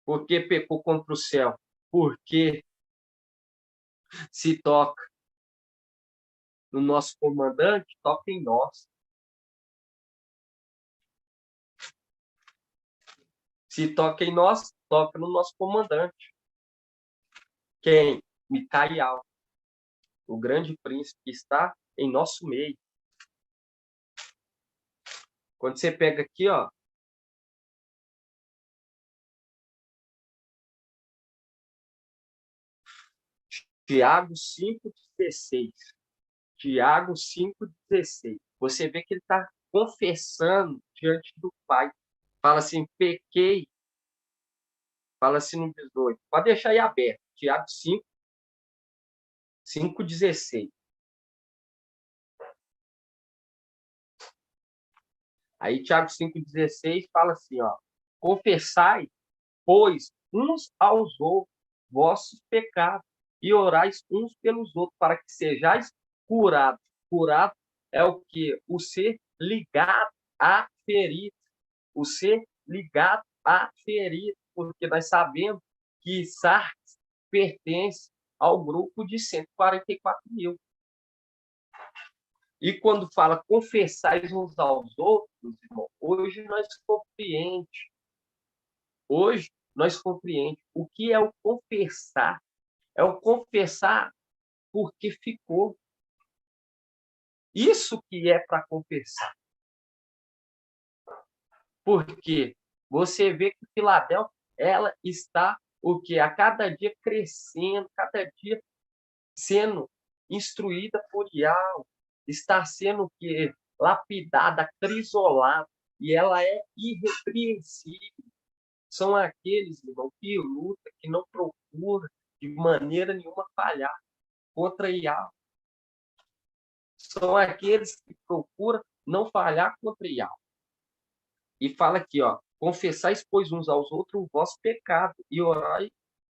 Por que pecou contra o céu? Porque se toca no nosso comandante, toca em nós. Se toca em nós, toca no nosso comandante. Quem? Micael, o grande príncipe que está em nosso meio. Quando você pega aqui, ó, Tiago 5,16. Tiago 5,16. Você vê que ele está confessando diante do Pai. Fala assim, pequei. Fala assim no 18. Pode deixar aí aberto. Tiago 5,16. Aí Tiago 5,16 fala assim, ó. Confessai, pois, uns aos outros vossos pecados e orais uns pelos outros para que sejais curados. Curado é o que? O ser ligado à ferida. O ser ligado à ferida. Porque nós sabemos que Sardes pertence ao grupo de 144 mil. E quando fala confessais uns aos outros, irmão, hoje nós compreendemos. Hoje nós compreendemos o que é o confessar. É o confessar porque ficou. Isso que é para confessar. Porque você vê que Filadélfia, ela está o que a cada dia crescendo, cada dia sendo instruída por Yahweh, está sendo o que lapidada, crisolada, e ela é irrepreensível. São aqueles, irmão, que lutam, que não procuram de maneira nenhuma falhar contra Yahweh. São aqueles que procuram não falhar contra Yahweh. E fala aqui, ó, confessais, pois, uns aos outros o vosso pecado e orai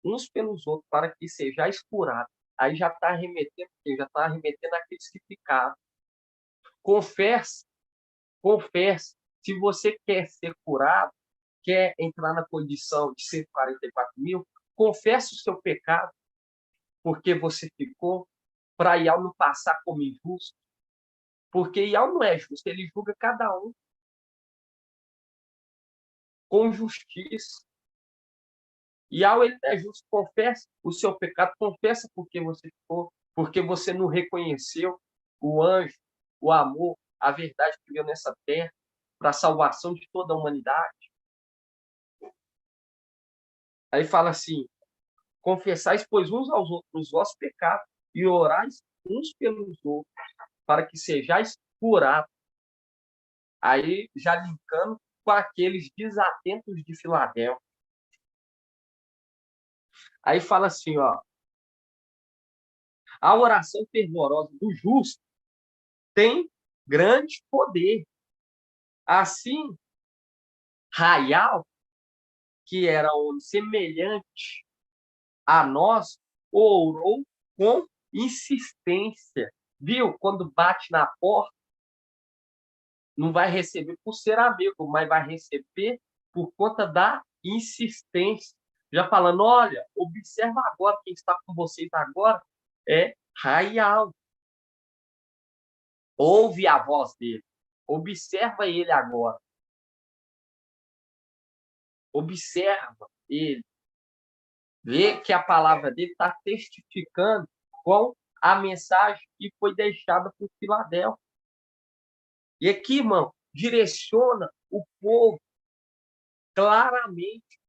uns pelos outros para que sejais curados. Aí já está remetendo, àqueles que ficaram. Confesse. Se você quer ser curado, quer entrar na condição de 144 mil, confesse o seu pecado, porque você ficou, para Yahweh não passar como injusto. Porque Yahweh não é justo, ele julga cada um com justiça. Yahweh ele não é justo, confesse o seu pecado, confessa porque você ficou, porque você não reconheceu o anjo, o amor, a verdade que veio nessa terra para a salvação de toda a humanidade. Aí fala assim, confessais, pois, uns aos outros os vossos pecados e orais uns pelos outros, para que sejais curados. Aí, já linkando com aqueles desatentos de Filadélfia. Aí fala assim, ó, a oração fervorosa do justo tem grande poder. Assim, Raial, que era um semelhante a nós, orou com insistência. Viu? Quando bate na porta, não vai receber por ser amigo, mas vai receber por conta da insistência. Já falando, olha, observa agora, quem está com vocês agora é Raial. Ouve a voz dele. Observa ele agora. Observa ele. Vê que a palavra dele está testificando com a mensagem que foi deixada por Filadélfia. E aqui, irmão, direciona o povo claramente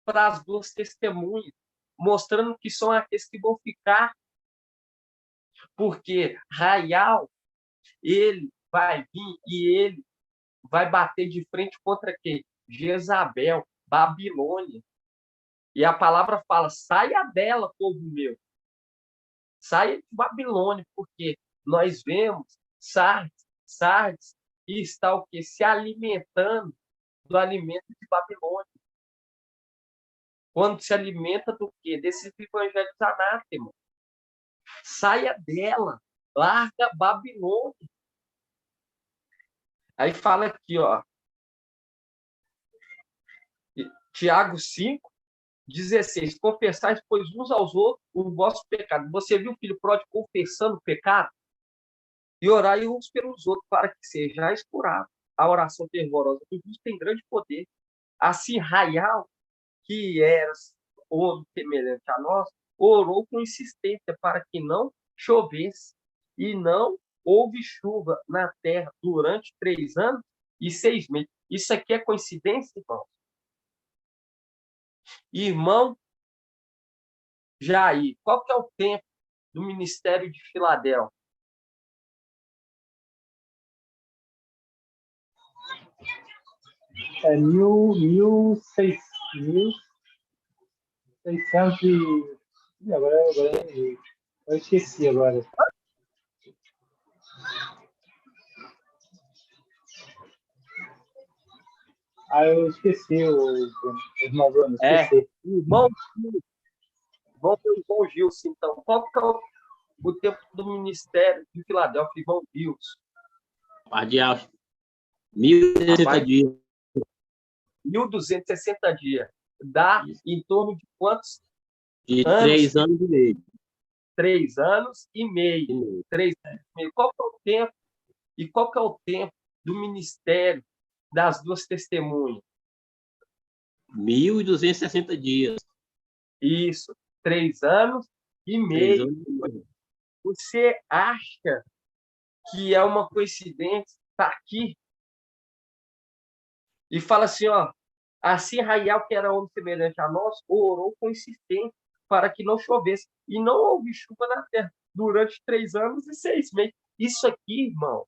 para as duas testemunhas, mostrando que são aqueles que vão ficar. Porque Raial, ele vai vir e ele vai bater de frente contra quem? Jezabel, Babilônia. E a palavra fala, saia dela, povo meu. Saia de Babilônia, porque nós vemos Sardes e está o quê? Se alimentando do alimento de Babilônia. Quando se alimenta do quê? Desses evangelhos anátema. Saia dela, larga Babilônia. Aí fala aqui, ó, Tiago 5, 16. Confessais, pois, uns aos outros o vosso pecado. Você viu o filho pródigo confessando o pecado? E orai uns pelos outros para que sejais curados. A oração fervorosa do justo tem grande poder. Assim, Raial, que era homem semelhante a nós, orou com insistência para que não chovesse. E não houve chuva na terra durante 3 anos e 6 meses. Isso aqui é coincidência, irmão? Irmão Jair, qual que é o tempo do ministério de Filadélfia? É 1600 e... Agora eu esqueci agora. Eu esqueci o irmão Bruno, esqueci. Irmão Gilson, então. Qual que é o tempo do ministério de Filadélfia, irmão Gilson? Paz de Alfa. 1.060 dias. 1.260 dias. Dá em torno de quantos? De 3 anos e meio. 3 anos e meio. 3 anos e meio. Qual que é o tempo? E qual que é o tempo do ministério das duas testemunhas? 1.260 dias. Isso. 3 anos e 3 meio. anos e meio. Você acha que é uma coincidência estar aqui? E fala assim, ó, assim Raial, que era homem semelhante a nós, orou com insistência para que não chovesse. E não houve chuva na terra durante 3 anos e 6 meses. Isso aqui, irmão,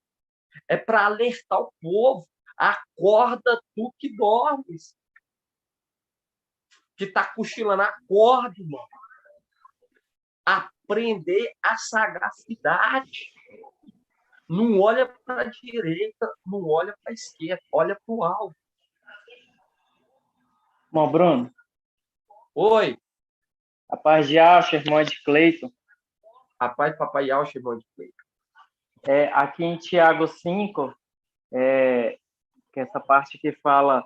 é para alertar o povo. Acorda tu que dormes. Que está cochilando, acorda, irmão. Aprender a sagacidade. Não olha para a direita, não olha para a esquerda, olha para o alto. Irmão Bruno. Oi. A paz de Alcha, irmão de Cleiton. A paz de papai Alcha, irmão de Cleiton. Aqui em Tiago 5, que essa parte que fala,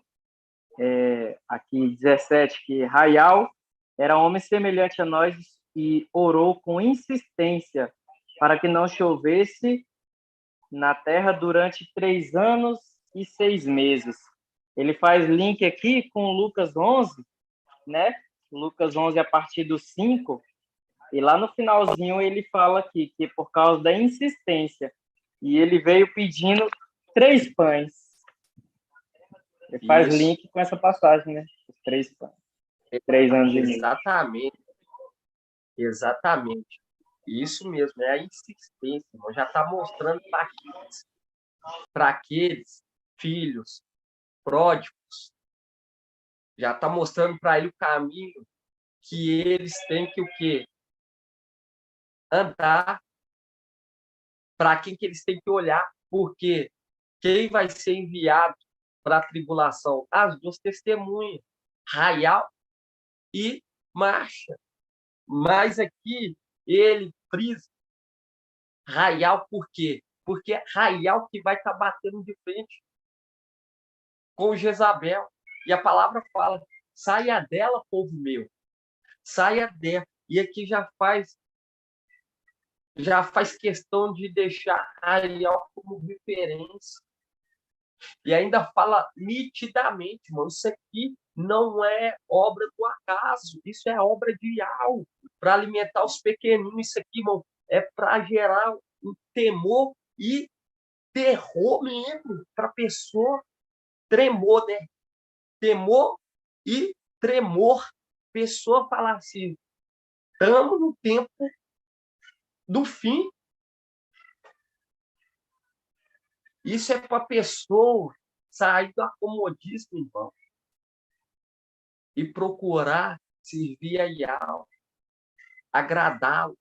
aqui 17, que Raial era homem semelhante a nós e orou com insistência para que não chovesse na terra durante 3 anos e 6 meses. Ele faz link aqui com Lucas 11, né? Lucas 11 a partir do 5, e lá no finalzinho ele fala aqui que por causa da insistência, e ele veio pedindo 3 pães. Ele faz link com essa passagem, né? Os 3 pães. 3 anos e meio. Exatamente. Exatamente. Isso mesmo, é a insistência, irmão. Já está mostrando para aqueles filhos pródigos, já está mostrando para ele o caminho que eles têm que o quê? Andar, para quem que eles têm que olhar, porque quem vai ser enviado para a tribulação? As duas testemunhas, Raial e Marcha. Mas aqui ele frisa Raial, por quê? Porque é Raial que vai estar batendo de frente com Jezabel. E a palavra fala, saia dela, povo meu. Saia dela. E aqui já faz questão de deixar Raial como referência. E ainda fala nitidamente, irmão, isso aqui não é obra do acaso, isso é obra de Yahweh, para alimentar os pequeninos. Isso aqui, irmão, é para gerar um temor e terror mesmo, para a pessoa tremor, né? Temor e tremor. Pessoa falar assim, estamos no tempo do fim. Isso é para a pessoa sair do acomodismo, irmão, e procurar servir a Yahweh, agradá-lo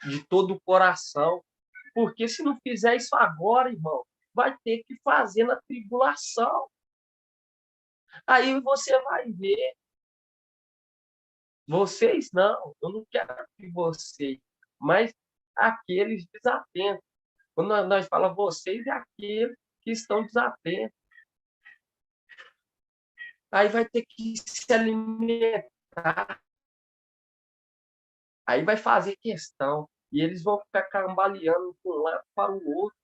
de todo o coração. Porque se não fizer isso agora, irmão, vai ter que fazer na tribulação. Aí você vai ver. Vocês não, eu não quero que vocês, mas aqueles desatentos. Quando nós falamos vocês, é aqueles que estão desatentos. Aí vai ter que se alimentar. Aí vai fazer questão. E eles vão ficar cambaleando de um lado para o outro.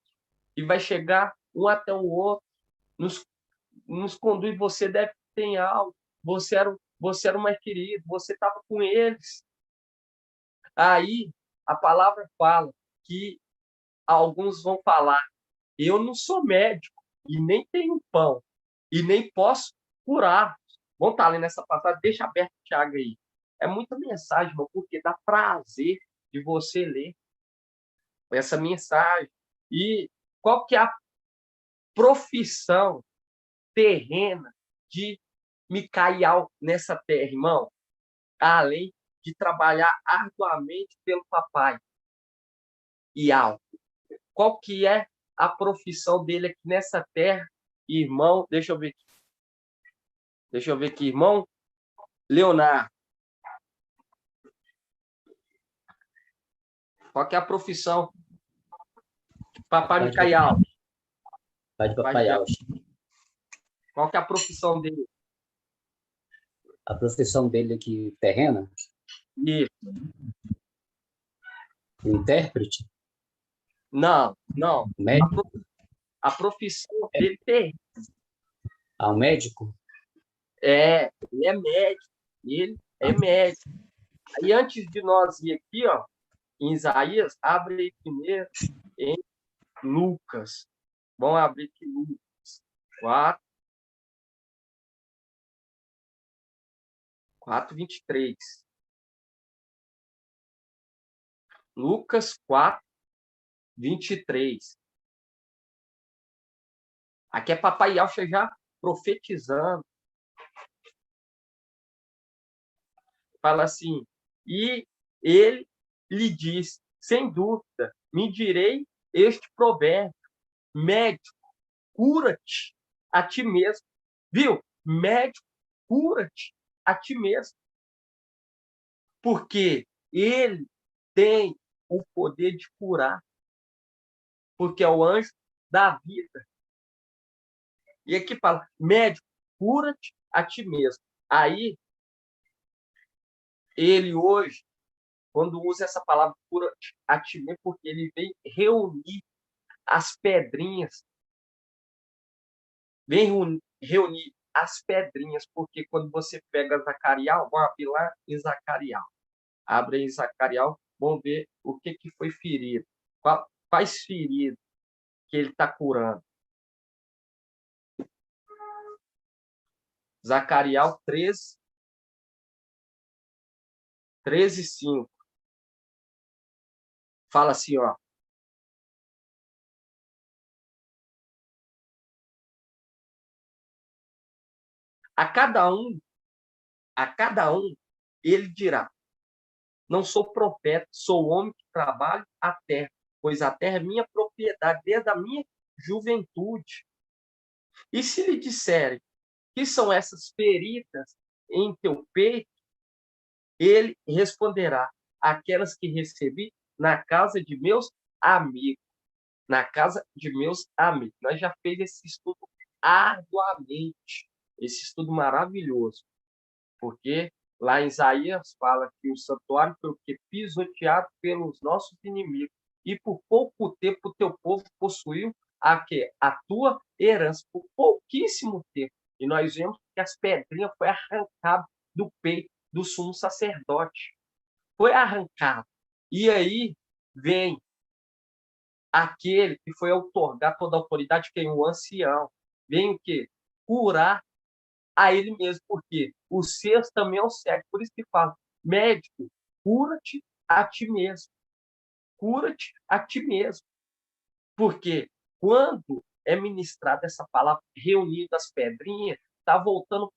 E vai chegar um até o outro. Nos conduz, você deve ter algo. Você era o mais querido. Você estava com eles. Aí a palavra fala que alguns vão falar: eu não sou médico e nem tenho pão e nem posso curar. Vamos estar ali nessa passagem, deixa aberto o Tiago aí. É muita mensagem, irmão, porque dá prazer de você ler essa mensagem. E qual que é a profissão terrena de Micael nessa terra, irmão? Além de trabalhar arduamente pelo papai Ial. Qual que é a profissão dele aqui nessa terra, irmão? Deixa eu ver aqui, irmão Leonardo. Qual que é a profissão? Papai Micael. Pai de Papai Austin. Qual que é a profissão dele? A profissão dele aqui terrena? Isso. O intérprete? Não. Médico? A profissão dele terrena. Ah, o médico? Ele é médico. Ele é médico. Aí, antes de nós ir aqui, ó, em Isaías, abre aí primeiro em Lucas. Vamos abrir aqui Lucas 4:23. Lucas 4:23. Aqui é Papai Alcha já profetizando. Fala assim: e ele lhe disse, sem dúvida, me direi este provérbio: médico, cura-te a ti mesmo. Viu? Médico, cura-te a ti mesmo. Porque ele tem o poder de curar. Porque é o anjo da vida. E aqui fala: médico, cura-te a ti mesmo. Aí, ele hoje, quando usa essa palavra cura-te a ti mesmo, porque ele vem reunir as pedrinhas. Vem reunir as pedrinhas, porque quando você pega Zacarial, vamos abrir lá em Zacarial. Abre em Zacarial, vamos ver o que foi ferido. Quais feridas que ele está curando. Zacarial 13:5. Fala assim, ó. A cada um, ele dirá: não sou profeta, sou homem que trabalho a terra, pois a terra é minha propriedade desde a minha juventude. E se lhe disserem: que são essas feridas em teu peito? Ele responderá: aquelas que recebi na casa de meus amigos. Na casa de meus amigos. Nós já fez esse estudo arduamente, esse estudo maravilhoso, porque lá em Isaías fala que o santuário foi o que pisoteado pelos nossos inimigos, e por pouco tempo o teu povo possuiu a tua herança, por pouquíssimo tempo. E nós vemos que as pedrinhas foi arrancado do peito do sumo sacerdote. Foi arrancado. E aí vem aquele que foi outorgar toda a autoridade, que é o ancião. Vem o quê? Curar a ele mesmo, porque os seus também é o cego. Por isso que fala: médico, cura-te a ti mesmo. Cura-te a ti mesmo. Porque quando é ministrada essa palavra, reunida as pedrinhas, está voltando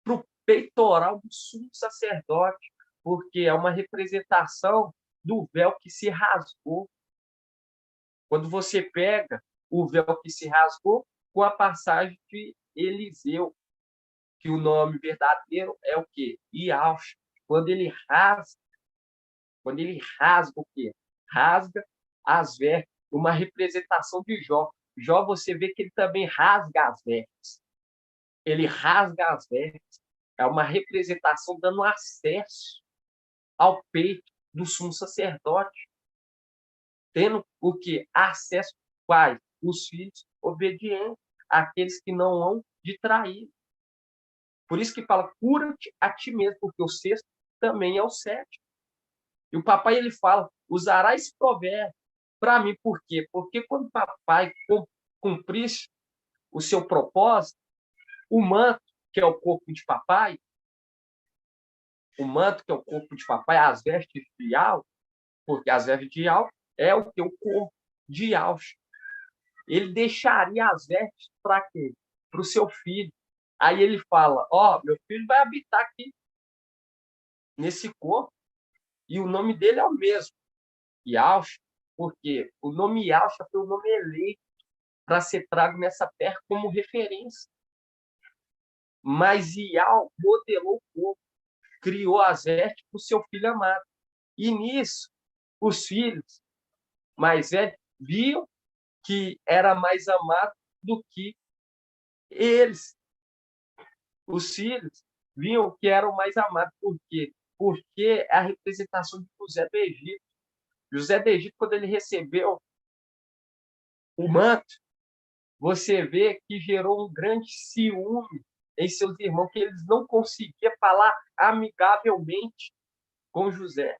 para o peitoral do sumo sacerdote, porque é uma representação do véu que se rasgou. Quando você pega o véu que se rasgou com a passagem de Eliseu, que o nome verdadeiro é o quê? Iaush. Quando ele rasga o quê? Rasga as vestes, uma representação de Jó. Jó, você vê que ele também rasga as vestes. ele rasga as vestes. É uma representação dando acesso ao peito do sumo sacerdote, tendo o que? Acesso quais? Os filhos obedientes, aqueles que não hão de trair. Por isso que fala, cura-te a ti mesmo, porque o sexto também é o sétimo. E o papai, ele fala, usará esse provérbio para mim. Por quê? Porque quando o papai cumprisse o seu propósito, o manto, que é o corpo de papai, as vestes de alvo, porque as vestes de alvo é o teu corpo de alvo. Ele deixaria as vestes para quê? Para o seu filho. Aí ele fala, meu filho vai habitar aqui, nesse corpo, e o nome dele é o mesmo, Yalcha, porque o nome Yalcha foi o nome eleito para ser trago nessa terra como referência. Mas Ial modelou o corpo, criou as vestes para o seu filho amado. E nisso, os filhos mais velhos viam que era mais amado do que eles. Os filhos viam que eram mais amados. Por quê? Porque é a representação de José do Egito. José do Egito, quando ele recebeu o manto, você vê que gerou um grande ciúme em seus irmãos, que eles não conseguiam falar amigavelmente com José.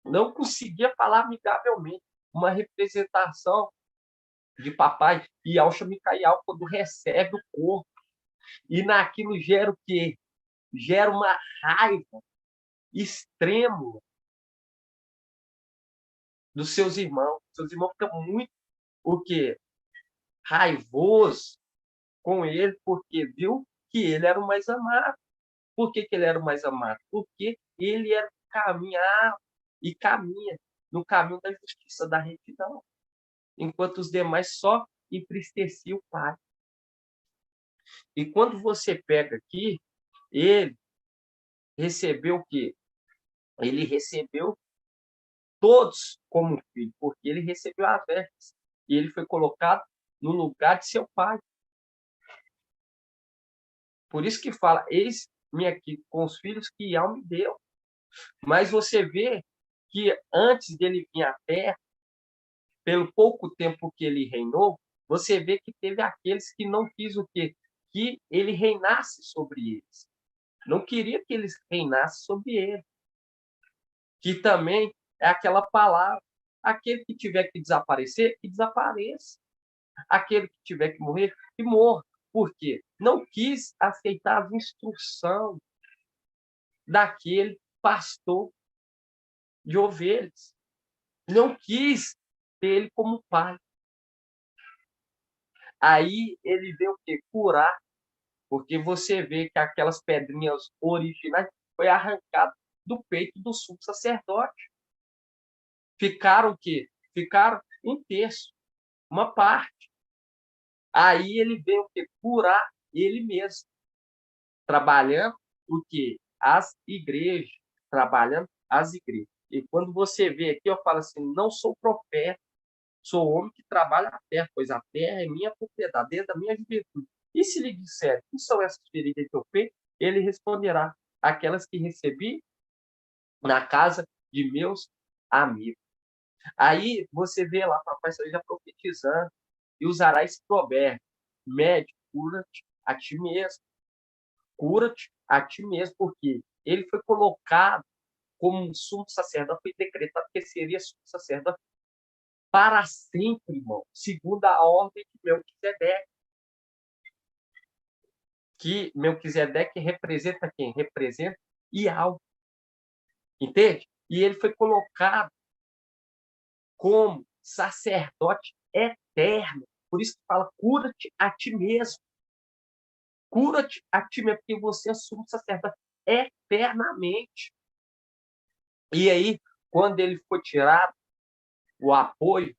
Não conseguia falar amigavelmente. Uma representação de papai. E Yalcha Micael, quando recebe o corpo, e naquilo gera o quê? Gera uma raiva extrema dos seus irmãos. Seus irmãos ficam muito, o quê? Raivoso com ele, porque viu que ele era o mais amado. Por que ele era o mais amado? Porque ele era caminhar e caminha no caminho da justiça, da retidão, enquanto os demais só entristeciam o pai. E quando você pega aqui, ele recebeu o quê? Ele recebeu todos como filho, porque ele recebeu as vestes e ele foi colocado no lugar de seu pai. Por isso que fala, eis-me aqui com os filhos que Ial me deu. Mas você vê que antes dele vir à terra, pelo pouco tempo que ele reinou, você vê que teve aqueles que não quis o quê? Que ele reinasse sobre eles. Não queria que eles reinassem sobre ele. Que também é aquela palavra. Aquele que tiver que desaparecer, que desapareça. Aquele que tiver que morrer, que morra. Por quê? Não quis aceitar a instrução daquele pastor de ovelhas. Não quis ter ele como pai. Aí ele veio o quê? Curar. Porque você vê que aquelas pedrinhas originais foi arrancado do peito do sumo sacerdote. Ficaram o quê? Ficaram um terço, uma parte. Aí ele veio o quê? Curar ele mesmo. Trabalhando o quê? As igrejas. Trabalhando as igrejas. E quando você vê aqui, eu falo assim, não sou profeta, sou homem que trabalha a terra, pois a terra é minha propriedade, desde a minha juventude. E se lhe disser, que são essas feridas em teu peito? Ele responderá, aquelas que recebi na casa de meus amigos. Aí você vê lá, papai já profetizando, e usará esse provérbio, médico, cura-te a ti mesmo. Cura-te a ti mesmo, porque ele foi colocado como um sumo sacerdote, foi decretado que seria sumo sacerdote para sempre, irmão, segundo a ordem de Melquisedeque. Que Melquisedeque representa quem? Representa Ial. Entende? E ele foi colocado como sacerdote eterno. Por isso que fala, cura-te a ti mesmo. Cura-te a ti mesmo, porque você é sumo sacerdote eternamente. E aí, quando ele for tirado o apoio,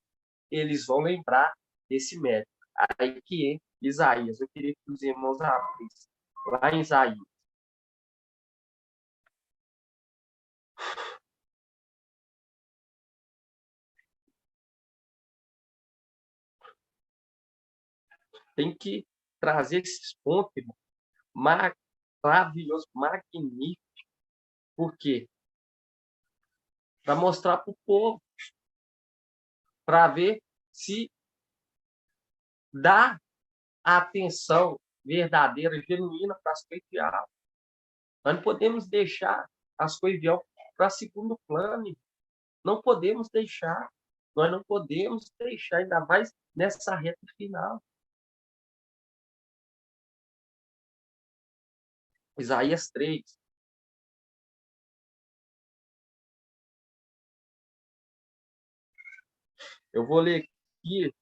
eles vão lembrar desse médico. Aí que é Isaías. Eu queria que os irmãos abrissem lá em Isaías. Tem que trazer esses pontos, irmão, maravilhoso, magnífico. Por quê? Para mostrar para o povo, para ver se dá a atenção verdadeira, genuína para as coisas de alma. Nós não podemos deixar as coisas de alma para segundo plano. Não podemos deixar. Nós não podemos deixar, ainda mais nessa reta final. Isaías 3. Eu vou ler aqui.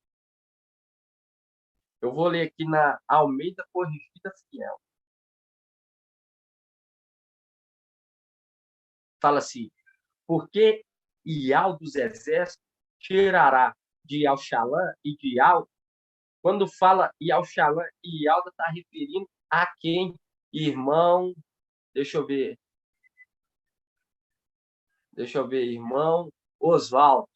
Eu vou ler aqui na Almeida Corrigida Fiel. Fala assim: porque Ial dos exércitos tirará de Alxalã e de Ial. Quando fala Alxalã e Ialda, está referindo a quem? Irmão, deixa eu ver, irmão Oswaldo.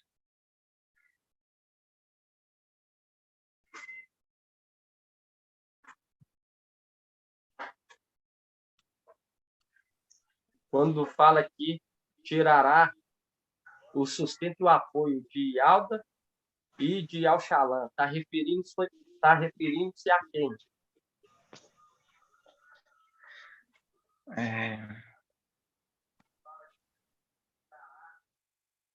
Quando fala que tirará o sustento e o apoio de Ialda e de Alxalã, está referindo-se a quem?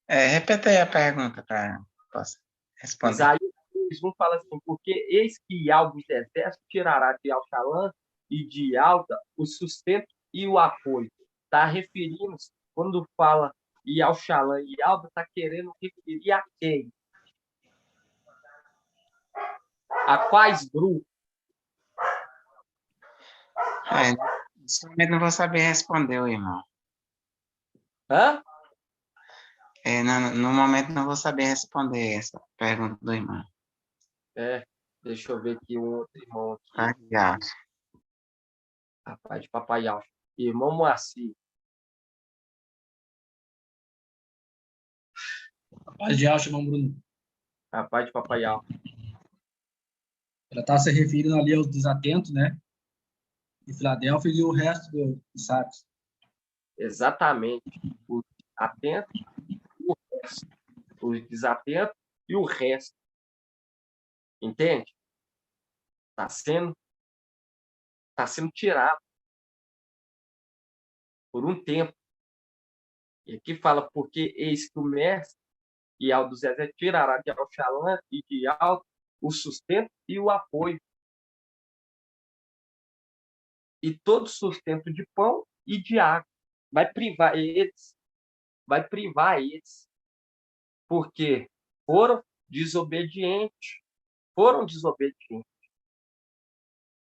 Repete aí a pergunta para posso responder. Isaías 3:1 fala assim: porque eis que Ial dos exércitos tirará de Alxalã e de Ialda o sustento e o apoio. Está referindo-se, quando fala Alxalã e Ialda, está querendo referir a quem? A quais grupos? Somente não vou saber responder, irmão. Hã? No momento não vou saber responder essa pergunta do irmão. Deixa eu ver aqui um outro irmão aqui. Rapaz de Papai Alfa. Irmão Moacir. Rapaz de Alfa, irmão Bruno. Rapaz de Papai Alfa. Ela está se referindo ali aos desatentos, né? De Filadélfia e o resto dos sábios. Exatamente. Os atentos e o resto. Os desatentos e o resto. Entende? Está sendo tirado por um tempo. E aqui fala: porque eis que o mestre Ial dos exércitos tirará de Alxalã e de Ial o sustento e o apoio. E todo sustento de pão e de água. Vai privar eles. Porque foram desobedientes.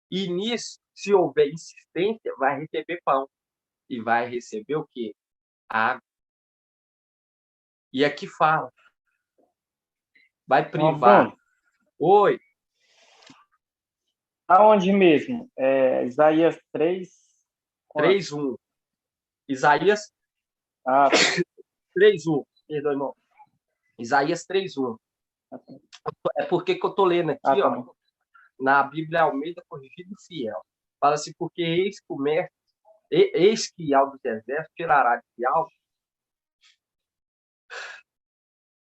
E nisso, se houver insistência, vai receber pão. E vai receber o quê? Água. E aqui fala. Vai privar. Oi. Aonde mesmo? Isaías 3. 3:1. Isaías 3:1. Perdão, irmão. Isaías 3:1. É porque que eu estou lendo aqui, ó, na Bíblia Almeida Corrigida e Fiel. Fala assim: porque eis que Ial dos exércitos tirará de Ial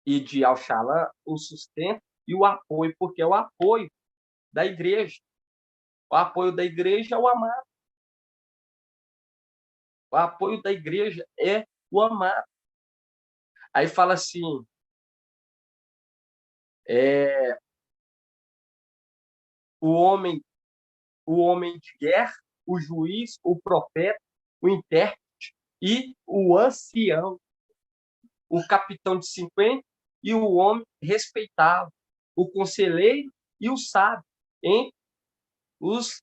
e de Alxalã o sustento e o apoio, porque é o apoio da igreja. O apoio da igreja é o amado. O apoio da igreja é o amado. Aí fala assim: o homem de guerra, o juiz, o profeta, o intérprete e o ancião, o capitão de 50 e o homem respeitável, o conselheiro e o sábio, entre os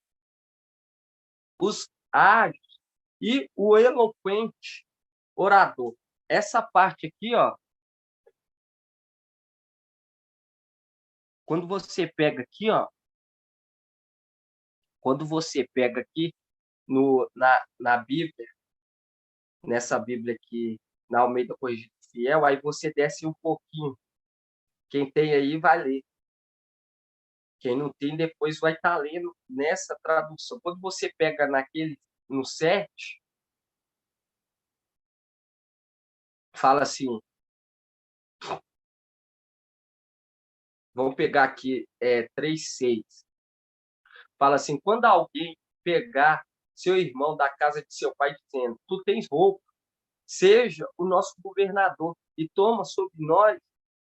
ágeis e o eloquente orador. Essa parte aqui, ó, quando você pega aqui, ó, na Bíblia, nessa Bíblia aqui, na Almeida Corrigida Fiel, aí você desce um pouquinho. Quem tem aí vai ler. Quem não tem, depois vai estar lendo nessa tradução. Quando você pega no 7, fala assim, vamos pegar aqui 3:6. Fala assim, quando alguém pegar seu irmão da casa de seu pai dizendo, tu tens roupa, seja o nosso governador e toma sobre nós,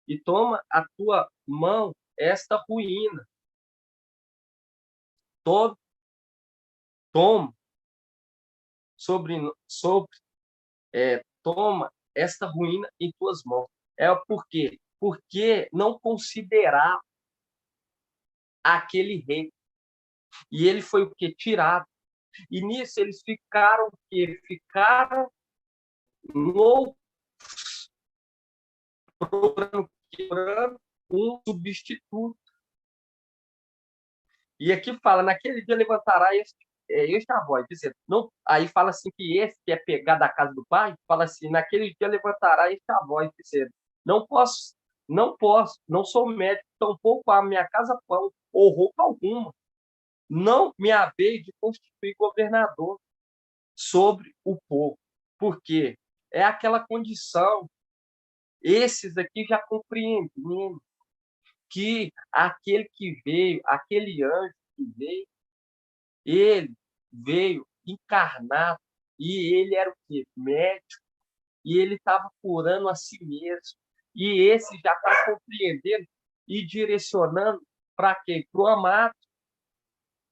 e toma a tua mão esta ruína. Toma toma esta ruína em tuas mãos. Por quê? Porque não considerar aquele rei. E ele foi o quê? Tirado. E nisso eles ficaram o quê? Ficaram loucos, procurando um substituto. E aqui fala, naquele dia levantará este a voz, dizendo, não, aí fala assim que esse que é pegar da casa do pai, fala assim, naquele dia levantará este a voz, dizendo, não sou médico, tampouco a minha casa pão, ou roupa alguma. Não me havei de constituir governador sobre o povo. Por quê? É aquela condição. Esses aqui já compreendem que aquele que veio, aquele anjo que veio, ele veio encarnado e ele era o quê? Médico. E ele estava curando a si mesmo. E esse já está compreendendo e direcionando para quem? Para o amado.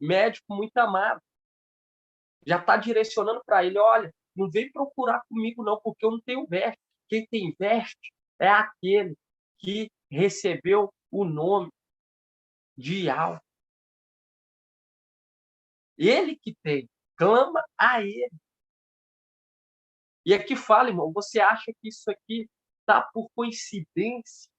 Médico muito amado. Já está direcionando para ele, olha, não vem procurar comigo não, porque eu não tenho veste. Quem tem veste é aquele que recebeu o nome de Yahweh. Ele que tem, clama a ele. E aqui fala, irmão, você acha que isso aqui está por coincidência?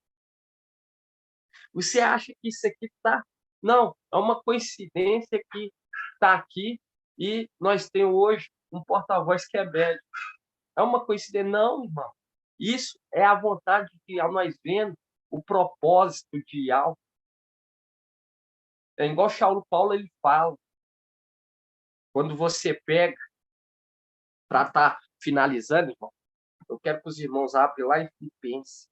Você acha que isso aqui está... Não, é uma coincidência que está aqui e nós temos hoje um porta-voz que é médico. É uma coincidência? Não, irmão. Isso é a vontade de nós vendo o propósito de algo. É igual Saulo Paulo ele fala. Quando você pega, para estar finalizando, irmão, eu quero que os irmãos abrem lá em Filipenses.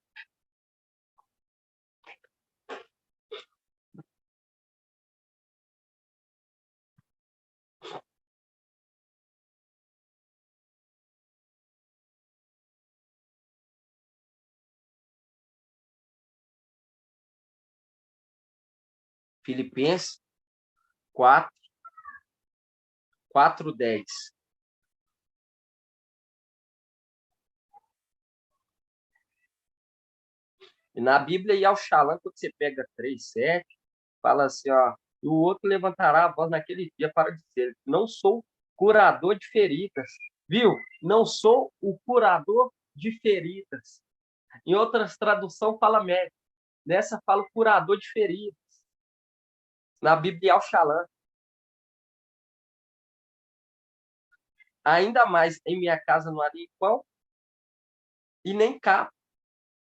Filipenses 4:10. E na Bíblia, Yahushalã, quando você pega 3:7, fala assim, ó, e o outro levantará a voz naquele dia para dizer, não sou curador de feridas, viu? Não sou o curador de feridas. Em outras traduções fala médico, nessa fala curador de feridas. Na Bíblia, Yahushalã. Ainda mais, em minha casa não há nem pão e nem capa.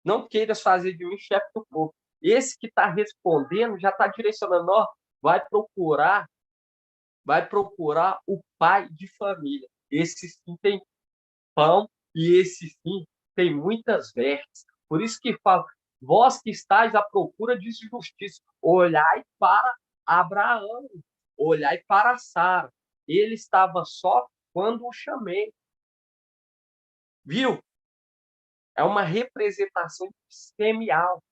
Não queiras fazer de mim chefe do povo. Esse que está respondendo já está direcionando, ó, vai procurar o pai de família. Esse sim tem pão e esse sim tem muitas vestes. Por isso que fala, vós que estáis à procura de justiça, olhai para Abraão, olhai para Sara. Ele estava só quando o chamei. Viu? É uma representação semial.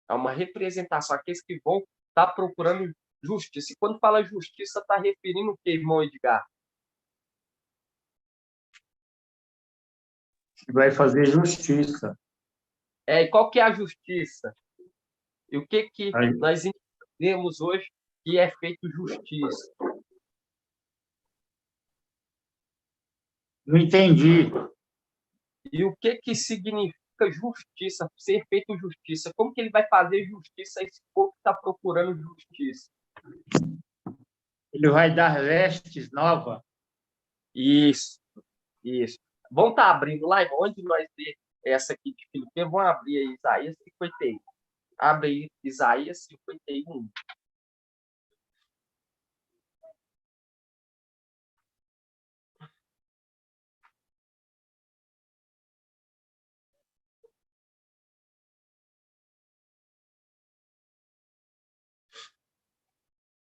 É uma representação. Aqueles que vão estar procurando justiça. E quando fala justiça, está referindo o que, irmão Edgar? Vai fazer justiça. E qual que é a justiça? E o que nós entendemos hoje que é feito justiça? Não entendi. E o que significa justiça, ser feito justiça? Como que ele vai fazer justiça a esse povo que está procurando justiça? Ele vai dar vestes novas. Isso. Vamos estar abrindo lá, onde nós temos essa aqui de Filipenses, vamos abrir aí Isaías 51. Abre aí Isaías 51.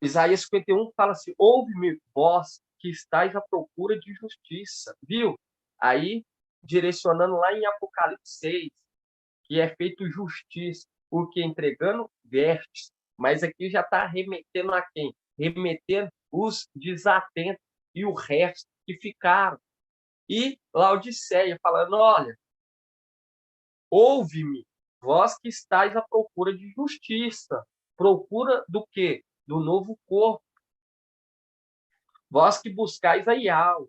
Isaías 51 fala assim: ouve-me, vós que estáis à procura de justiça. Viu? Aí, direcionando lá em Apocalipse 6, que é feito justiça, porque entregando vestes. Mas aqui já está remetendo a quem? Remetendo os desatentos e o resto que ficaram. E Laodiceia falando: olha, ouve-me, vós que estáis à procura de justiça. Procura do quê? Do novo corpo. Vós que buscais a Iau.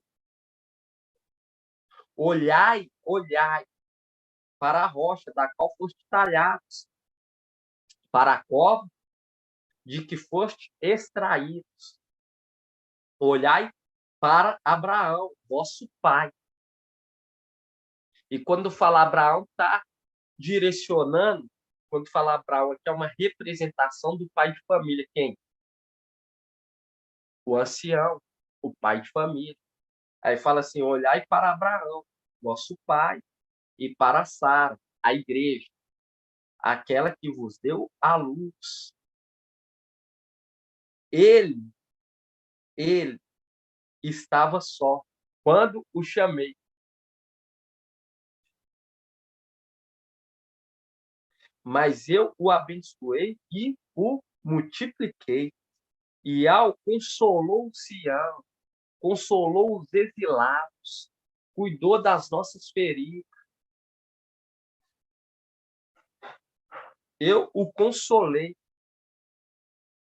Olhai, olhai para a rocha da qual foste talhados, para a cova de que foste extraídos. Olhai para Abraão, vosso pai. E quando fala Abraão, está direcionando, quando fala Abraão, aqui é uma representação do pai de família. Quem? O ancião, o pai de família. Aí fala assim: olhai para Abraão, vosso pai, e para Sara, a igreja, aquela que vos deu a luz. Ele estava só quando o chamei. Mas eu o abençoei e o multipliquei. E ao consolou Sião, consolou os exilados, cuidou das nossas feridas. Eu o consolei.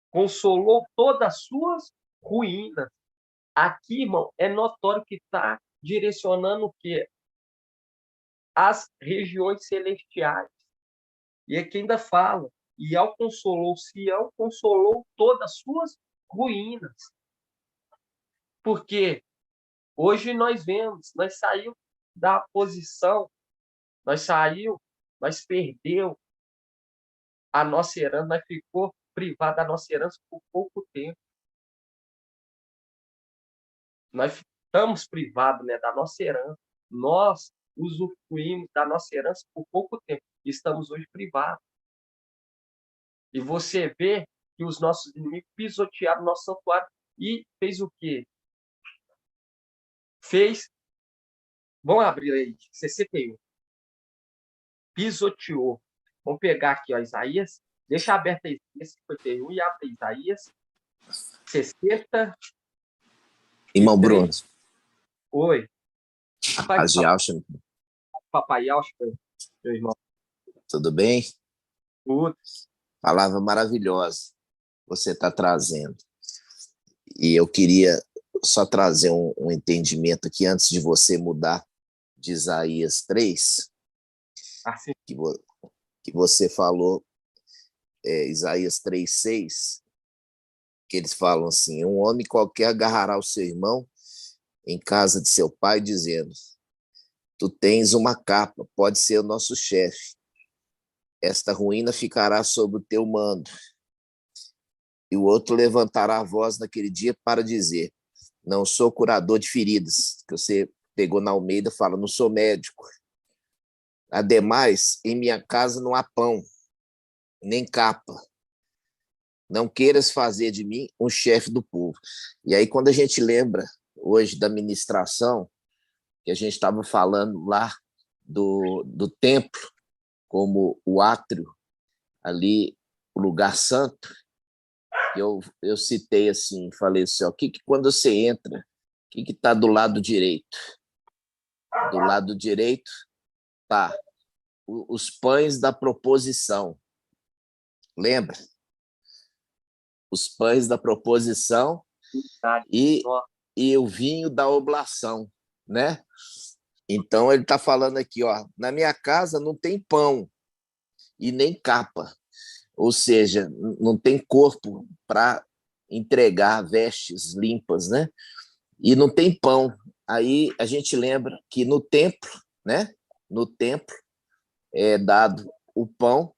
Consolou todas as suas ruínas. Aqui, irmão, é notório que está direcionando o quê? As regiões celestiais. E aqui ainda fala: e ao consolou Sião, consolou todas as suas ruínas. Porque hoje nós vemos, nós saímos da posição, nós perdeu a nossa herança, nós ficou privado da nossa herança por pouco tempo. Nós estamos privados, né, da nossa herança. Nós usufruímos da nossa herança por pouco tempo. Estamos hoje privados. E você vê que os nossos inimigos pisotearam o nosso santuário e fez o quê? Vamos abrir aí, 61. Pisoteou. Vamos pegar aqui, ó, Isaías. Deixa aberto aí, 51 e abre Isaías 60. Irmão Bruno. Oi. Papai Alcha, meu irmão. Tudo bem? Tudo. Palavra maravilhosa você está trazendo. E eu queria só trazer um entendimento aqui antes de você mudar de Isaías 3, que você falou, Isaías 3:6, que eles falam assim: um homem qualquer agarrará o seu irmão em casa de seu pai, dizendo: tu tens uma capa, pode ser o nosso chefe. Esta ruína ficará sob o teu mando. E o outro levantará a voz naquele dia para dizer: não sou curador de feridas. Que você pegou na Almeida, fala: não sou médico. Ademais, em minha casa não há pão, nem capa. Não queiras fazer de mim um chefe do povo. E aí, quando a gente lembra hoje da ministração, que a gente estava falando lá do templo, como o átrio, ali, o lugar santo, eu citei assim, falei assim: ó, quando você entra, o que está do lado direito? Do lado direito tá os pães da proposição. Lembra? Os pães da proposição e o vinho da oblação, né? Então, ele está falando aqui, ó, na minha casa não tem pão e nem capa, ou seja, não tem corpo para entregar vestes limpas, né? E não tem pão. Aí a gente lembra que no templo, né? No templo é dado o pão,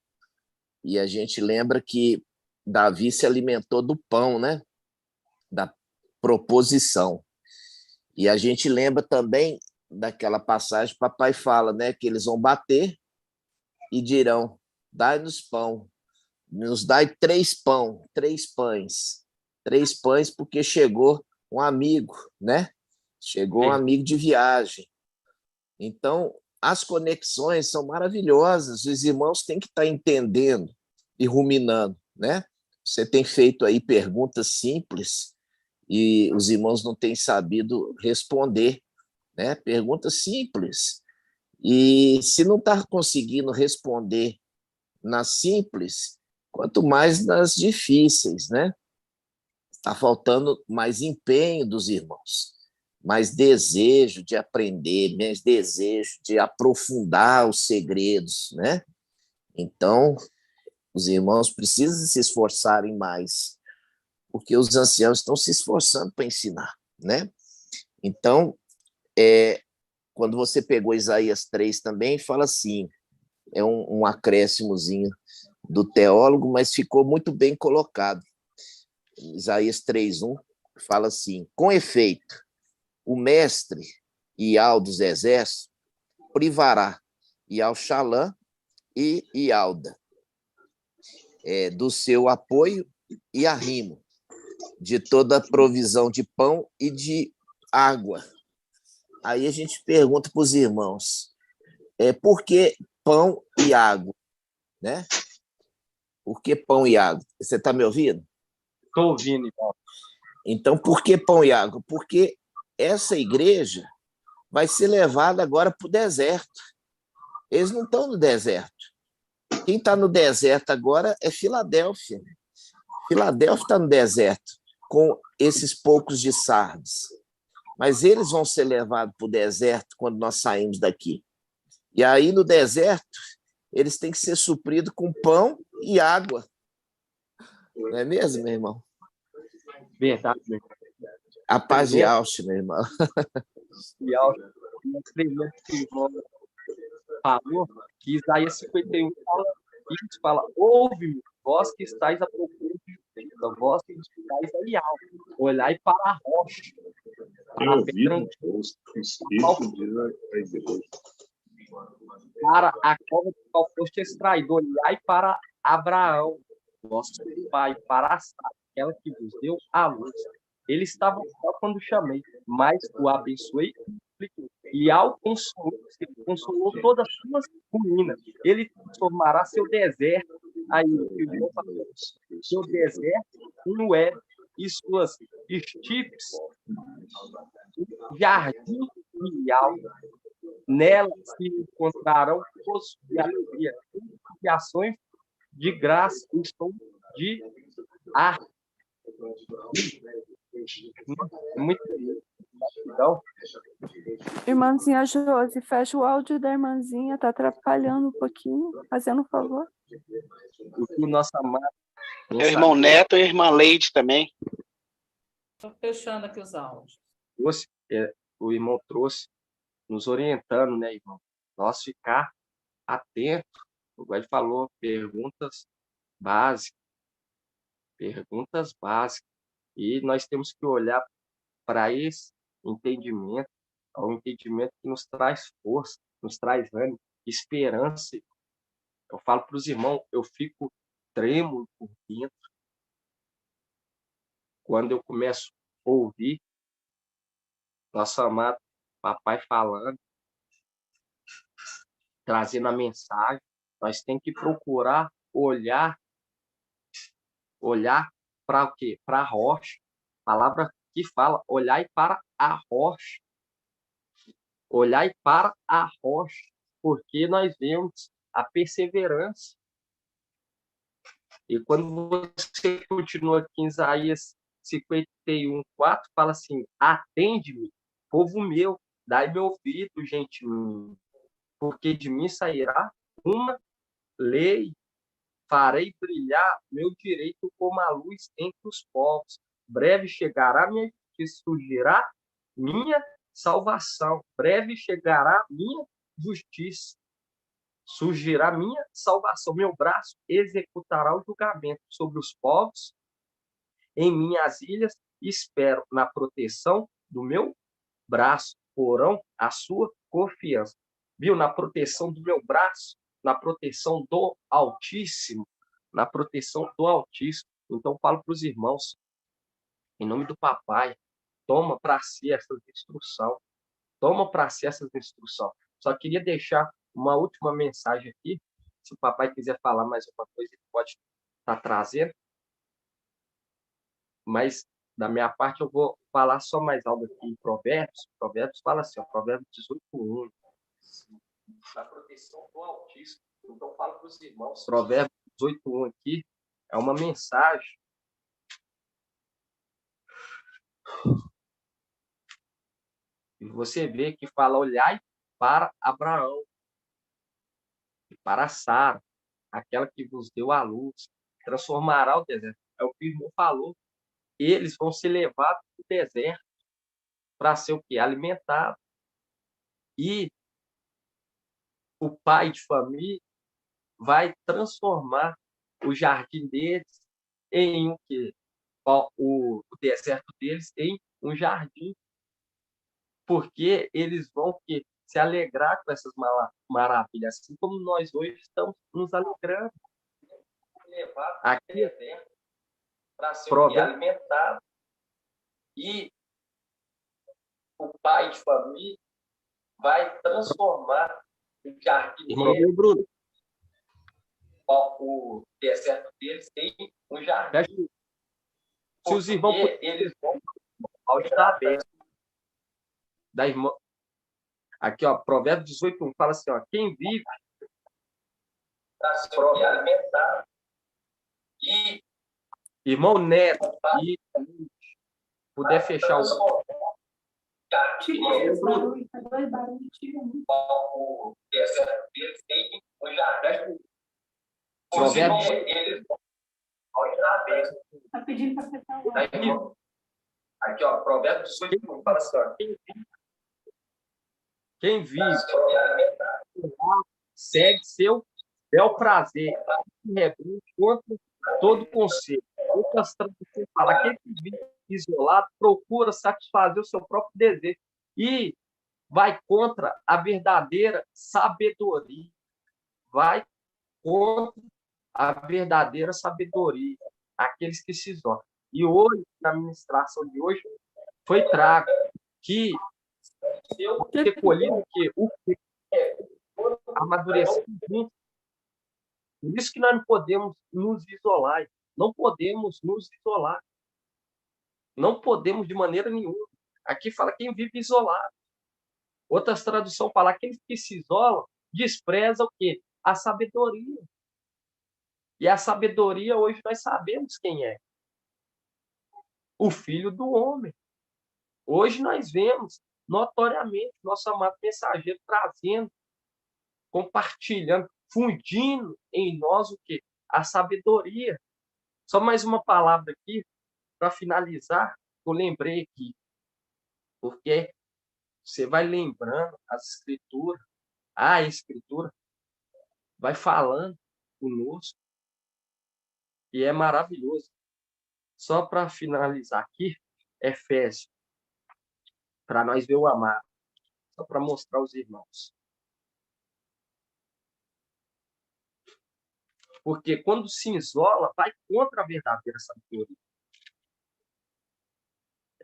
e a gente lembra que Davi se alimentou do pão, né? Da proposição. E a gente lembra também daquela passagem, papai fala, né, que eles vão bater e dirão: dai-nos pão, nos dai 3 pães. 3 pães porque chegou um amigo, né? Chegou um amigo de viagem. Então, as conexões são maravilhosas, os irmãos têm que estar entendendo e ruminando, né? Você tem feito aí perguntas simples e os irmãos não têm sabido responder, né? Perguntas simples. E se não está conseguindo responder nas simples, quanto mais nas difíceis, né? Está faltando mais empenho dos irmãos, mais desejo de aprender, mais desejo de aprofundar os segredos, né? Então, os irmãos precisam se esforçarem mais, porque os anciãos estão se esforçando para ensinar, né? Então, quando você pegou Isaías 3 também, fala assim, é um acréscimozinho do teólogo, mas ficou muito bem colocado. Isaías 3:1 fala assim, com efeito, o mestre Ial dos exércitos privará Ial Shalã e Ialda do seu apoio e arrimo, de toda a provisão de pão e de água. Aí a gente pergunta para os irmãos, por que pão e água? Né? Por que pão e água? Você está me ouvindo? Estou ouvindo, irmão. Então, por que pão e água? Porque essa igreja vai ser levada agora para o deserto. Eles não estão no deserto. Quem está no deserto agora é Filadélfia. Filadélfia está no deserto, com esses poucos de Sardes. Mas eles vão ser levados para o deserto quando nós saímos daqui. E aí, no deserto, eles têm que ser supridos com pão e água. Não é mesmo, meu irmão? Verdade, meu irmão. A paz de Auschwitz, meu irmão. E primeiro que o irmão falou, que Isaías 51 fala, ouve-me, vós que estáis à procura de justiça, vós que estáis aí alto, olhai para a rocha, para a pedra para a cova do qual foste extraído, olhai para Abraão, vosso pai, para a Sara, aquela que vos deu a luz. Ele estava só quando chamei, mas o abençoei e ao consolou todas as suas ruínas. Ele transformará seu deserto, aí seu deserto em Éden, e suas estípes jardim real. Nela se encontrarão os de alegria, de ações de graça e som de arte. Muito então, Irmãzinha Josi, fecha o áudio da irmãzinha, tá atrapalhando um pouquinho, fazendo um favor. O nosso amado. Meu irmão Neto e a irmã Leide também. Estou fechando aqui os áudios. O irmão trouxe, nos orientando, né, irmão? Nós ficar atento, como ele falou, perguntas básicas. E nós temos que olhar para esse entendimento, ao entendimento que nos traz força, nos traz ânimo, esperança. Eu falo para os irmãos, eu fico trêmulo por dentro quando eu começo a ouvir nosso amado papai falando, trazendo a mensagem. Nós temos que procurar olhar para o quê? Para a rocha. Palavra que fala, olhai para a rocha. Olhai para a rocha, porque nós vemos a perseverança. E quando você continua aqui em Isaías 51:4, fala assim, atende-me, povo meu, dai-me ouvido, gente minha, porque de mim sairá uma lei, farei brilhar meu direito como a luz entre os povos. Breve chegará minha justiça, surgirá minha salvação. Breve chegará minha justiça, surgirá minha salvação. Meu braço executará o julgamento sobre os povos. Em minhas ilhas espero na proteção do meu braço, porão a sua confiança. Viu? Na proteção do meu braço, na proteção do Altíssimo, na proteção do Altíssimo. Então, falo para os irmãos, em nome do papai, toma para si essas instruções. Toma para si essas instruções. Só queria deixar uma última mensagem aqui. Se o papai quiser falar mais alguma coisa, ele pode estar trazendo. Mas, da minha parte, eu vou falar só mais algo aqui em Provérbios. Provérbios fala assim, ó, Provérbios 18:1. A proteção do Altíssimo. Então, eu falo para os irmãos. Provérbios 18:1 aqui é uma mensagem. E você vê que fala, olhai para Abraão e para Sara, aquela que vos deu a luz, transformará o deserto. É o que o irmão falou. Eles vão ser levados para o deserto para ser o quê? Alimentado. E o pai de família vai transformar o jardim deles em o quê? O deserto deles em um jardim. Porque eles vão quê? Se alegrar com essas maravilhas, assim como nós hoje estamos nos alegrando. Aqui para ser alimentado. E o pai de família vai transformar o jardim deles, Bruno. o deserto deles em um jardim. Se os irmãos eles vão ao aberto da irmã. Aqui, ó, Provérbios 18:1 fala assim, ó, quem vive para ser alimentado. E irmão Neto, e puder fechar o deserto deles em um jardim. Provérbios eles vão ao aberto. Tá pedindo para fechar o aqui, ó, Provérbios 18:1 fala assim, ó, quem vive segue seu bel prazer, se rebelde contra todo conselho. Outras traduções falam, aquele que vive isolado procura satisfazer o seu próprio desejo e vai contra a verdadeira sabedoria. Vai contra a verdadeira sabedoria. Aqueles que se isolam. E hoje, na ministração de hoje, foi trago que eu ter colhido o que amadurecer junto. Por isso que nós não podemos nos isolar. Não podemos nos isolar. Não podemos de maneira nenhuma. Aqui fala quem vive isolado. Outras traduções falam aqueles que se isolam desprezam o quê? A sabedoria. E a sabedoria hoje nós sabemos quem é. O Filho do Homem. Hoje nós vemos notoriamente nosso amado mensageiro trazendo, compartilhando, fundindo em nós o quê? A sabedoria. Só mais uma palavra aqui para finalizar, eu lembrei aqui, porque você vai lembrando as escrituras, a escritura vai falando conosco e é maravilhoso. Só para finalizar aqui, Efésios, para nós ver o amado, só para mostrar aos irmãos. Porque quando se isola, vai contra a verdadeira sabedoria.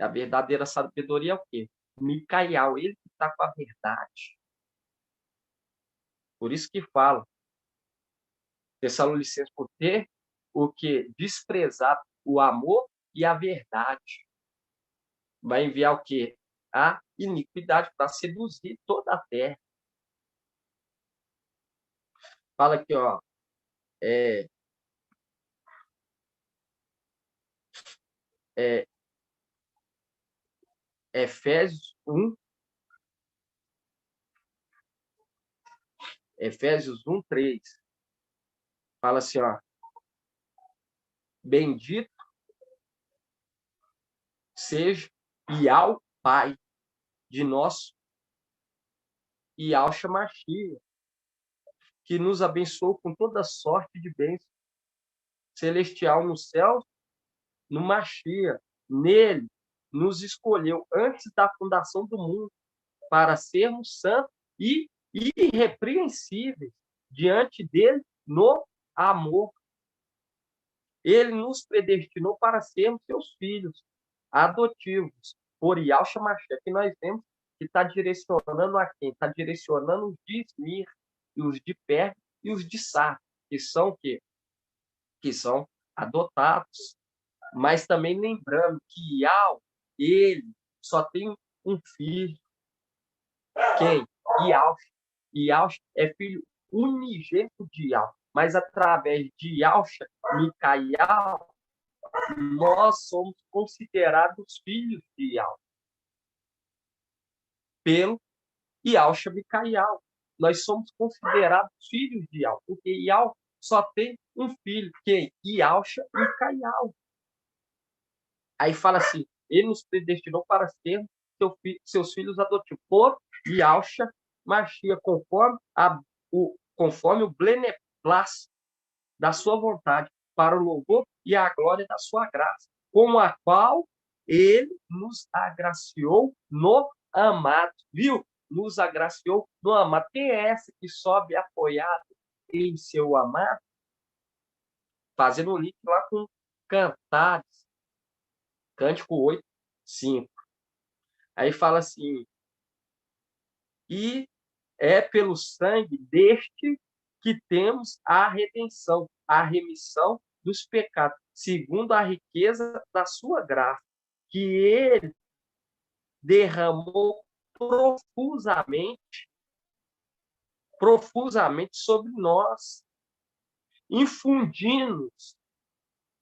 A verdadeira sabedoria é o quê? Micael, ele que está com a verdade. Por isso que fala, Tessalonicenses, por ter o que? Desprezar o amor e a verdade. Vai enviar o quê? A iniquidade para seduzir toda a terra. Fala aqui, ó. Efésios 1. Efésios 1:3. Fala assim, ó. Bendito seja Iau, Pai de nosso Iau Mashiach, que nos abençoou com toda sorte de bênção celestial no céu, no Mashiach. Nele nos escolheu antes da fundação do mundo para sermos santos e irrepreensíveis diante dele no amor. Ele nos predestinou para sermos seus filhos adotivos por Yahshua Mashiach, que nós vemos que está direcionando a quem? Está direcionando os de Esmir, e os de Pérgamo e os de Sar, que são o quê? Que são adotados. Mas também lembrando que Yahweh, ele só tem um filho. Quem? Yahshua. Yahshua é filho unigênito de Yahweh. Mas através de Yahshua, Micael, nós somos considerados filhos de Yahweh. Pelo Yahshua Micael. Nós somos considerados filhos de Yahweh, porque Yahweh só tem um filho, quem? Yahshua Micael. Aí fala assim, ele nos predestinou para sermos seus filhos adotivos, por Yahshua Mashiach, conforme o beneplácito da sua vontade, para o louvor e a glória da sua graça, com a qual ele nos agraciou no amado. Viu? Nos agraciou no amado. Quem é essa que sobe apoiado em seu amado? Fazendo o link lá com Cantares, Cântico 8, 5. Aí fala assim, e é pelo sangue deste que temos a redenção, a remissão dos pecados, segundo a riqueza da sua graça, que ele derramou profusamente sobre nós, infundindo-nos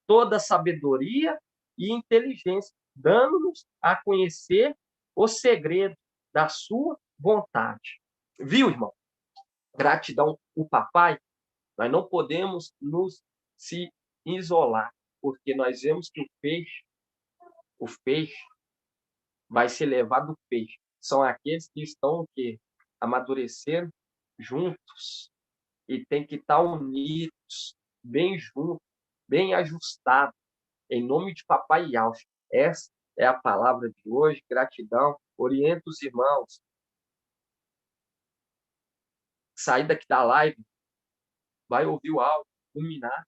toda sabedoria e inteligência, dando-nos a conhecer o segredo da sua vontade. Viu, irmão? Gratidão o papai. Nós não podemos se isolar, porque nós vemos que o peixe vai ser levado do peixe. São aqueles que estão o quê? Amadurecendo juntos e tem que estar unidos, bem juntos, bem ajustados, em nome de Papai Yahshua. Essa é a palavra de hoje. Gratidão. Orienta os irmãos. Sair daqui da live, vai ouvir o áudio, culminar.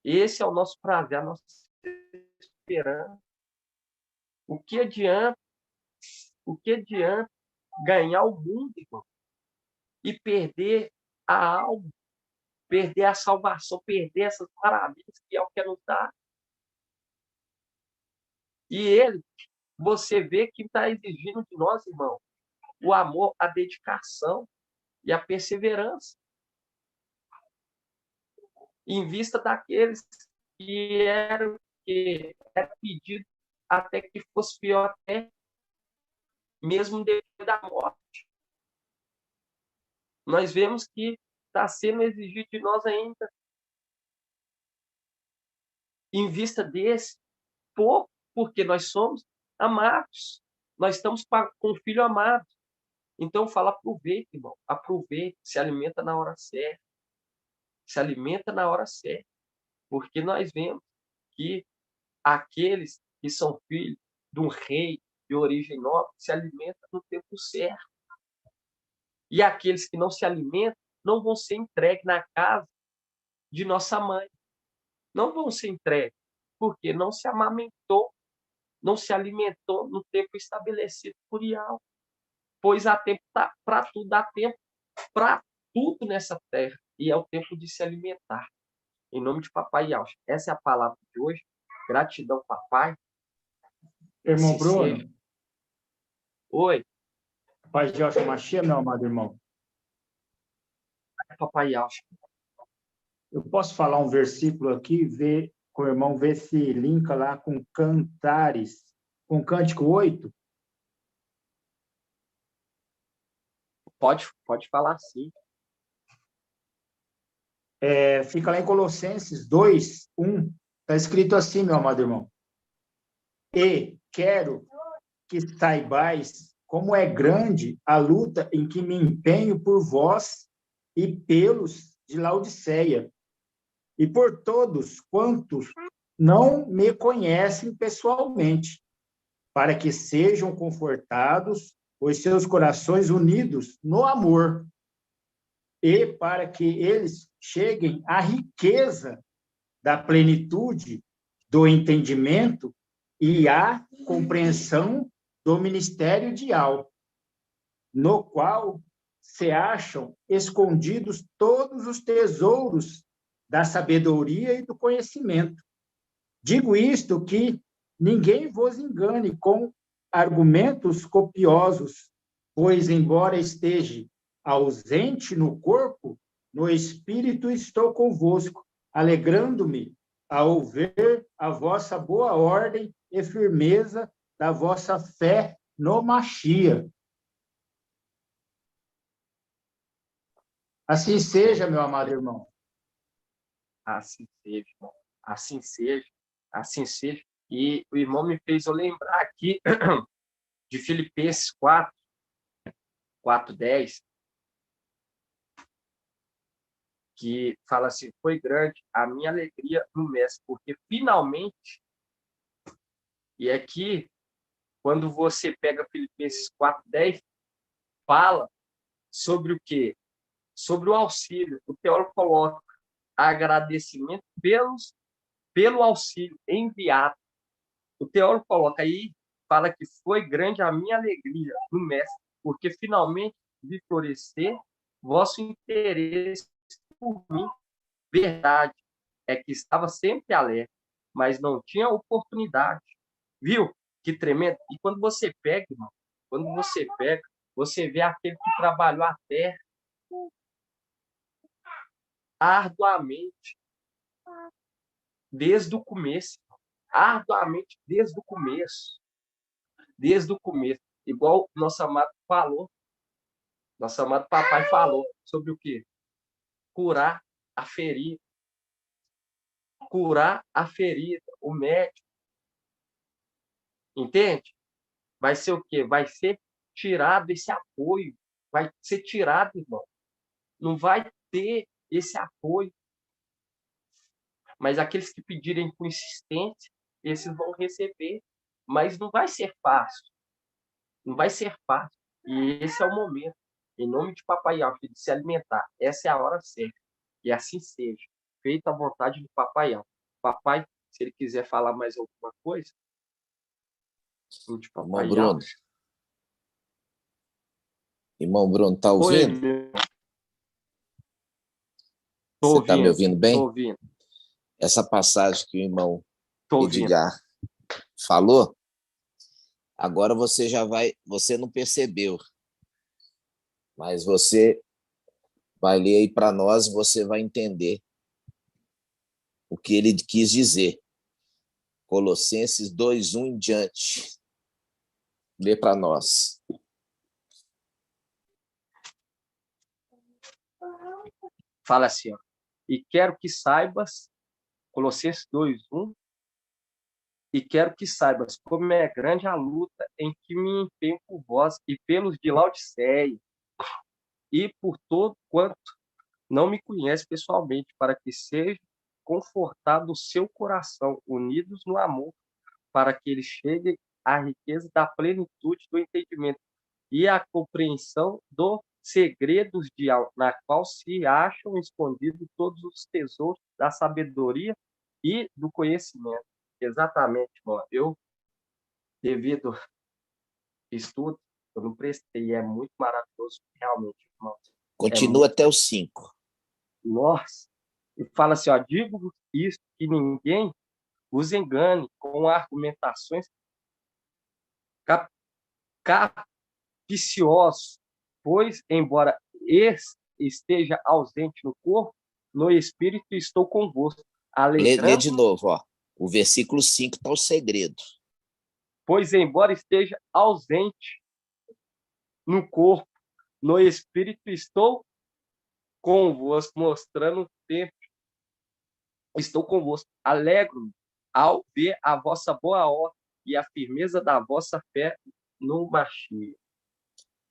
Esse é o nosso prazer, a nossa esperança. O que adianta ganhar o mundo, irmão, e perder a alma, perder a salvação, perder essas maravilhas que é o que nos dá? E ele, você vê que está exigindo de nós, irmão, o amor, a dedicação e a perseverança. Em vista daqueles que era pedido até que fosse pior até mesmo depois da morte. Nós vemos que está sendo exigido de nós ainda, em vista desse, pouco, porque nós somos amados. Nós estamos com o filho amado. Então, fala, aproveite, irmão. Aproveite, se alimenta na hora certa. Se alimenta na hora certa. Porque nós vemos que aqueles que são filhos de um rei de origem nobre se alimentam no tempo certo. E aqueles que não se alimentam não vão ser entregues na casa de nossa mãe. Não vão ser entregues, porque não se amamentou, não se alimentou no tempo estabelecido por Yahweh. Pois há tempo para tudo, há tempo para tudo nessa terra. E é o tempo de se alimentar. Em nome de Papai Yahshua. Essa é a palavra de hoje. Gratidão, papai. Irmão Assim Bruno. seja. Oi. Paz de Yahshua Mashiach, meu amado irmão. Papai Yahshua. Eu posso falar um versículo aqui, ver com o irmão, ver se linka lá com Cantares, com Cântico 8? Pode falar sim. Fica lá em Colossenses 2, 1. Está escrito assim, meu amado irmão. E quero que saibais como é grande a luta em que me empenho por vós e pelos de Laodiceia, e por todos quantos não me conhecem pessoalmente, para que sejam confortados os seus corações unidos no amor, e para que eles cheguem à riqueza da plenitude do entendimento e a compreensão do ministério de Al, no qual se acham escondidos todos os tesouros da sabedoria e do conhecimento. Digo isto que ninguém vos engane com argumentos copiosos, pois, embora esteja ausente no corpo, no espírito estou convosco, alegrando-me ao ver a vossa boa ordem e firmeza da vossa fé no Machia. Assim seja, meu amado irmão. Assim seja, irmão. Assim seja, assim seja. E o irmão me fez eu lembrar aqui de Filipenses 4:10, que fala assim: foi grande a minha alegria no Mestre, porque finalmente, e aqui, quando você pega Filipenses 4:10, fala sobre o quê? Sobre o auxílio. O teólogo coloca agradecimento pelo auxílio enviado. O teólogo coloca aí, fala que foi grande a minha alegria no Mestre, porque finalmente vi florescer vosso interesse por mim. Verdade é que estava sempre alerta, mas não tinha oportunidade. Viu? Que tremendo. E quando você pega, irmão, você vê aquele que trabalhou a terra arduamente desde o começo. Arduamente desde o começo. Desde o começo. Igual nosso amado falou. Nosso amado papai falou sobre o quê? Curar a ferida. Curar a ferida. O médico. Entende? Vai ser o quê? Vai ser tirado esse apoio. Vai ser tirado, irmão. Não vai ter esse apoio. Mas aqueles que pedirem com insistência, esses vão receber. Mas não vai ser fácil. Não vai ser fácil. E esse é o momento. Em nome de Papai Al, de se alimentar. Essa é a hora certa. E assim seja. Feita a vontade do Papai Al. Papai, se ele quiser falar mais alguma coisa, de Papai Irmão Bruno. Irmão Bruno, tá ouvindo? Oi, Você está me ouvindo bem? Estou ouvindo. Essa passagem que o irmão Edgar falou, agora você não percebeu, mas você vai ler aí para nós, você vai entender o que ele quis dizer. Colossenses 2:1 em diante. Lê para nós. Fala assim, ó. E quero que saibas, Colossenses 2:1, e quero que saibas como é grande a luta em que me empenho por vós e pelos de Laodiceia, e por todo quanto não me conhece pessoalmente, para que seja confortado o seu coração, unidos no amor, para que ele chegue à riqueza da plenitude do entendimento e à compreensão dos segredos de algo, na qual se acham escondidos todos os tesouros da sabedoria e do conhecimento. Exatamente, irmão. Eu, devido ao estudo, eu não prestei, é muito maravilhoso, realmente, irmão. Continua até o 5. Nossa! E fala assim, ó, digo isso, que ninguém vos engane com argumentações capciosos, pois, embora esse esteja ausente no corpo, no espírito estou convosco. Lê de novo, ó. O versículo 5 está o segredo. Pois, embora esteja ausente no corpo, no espírito estou convosco, mostrando o tempo. Estou convosco. Alegro-me ao ver a vossa boa ordem e a firmeza da vossa fé no Machia.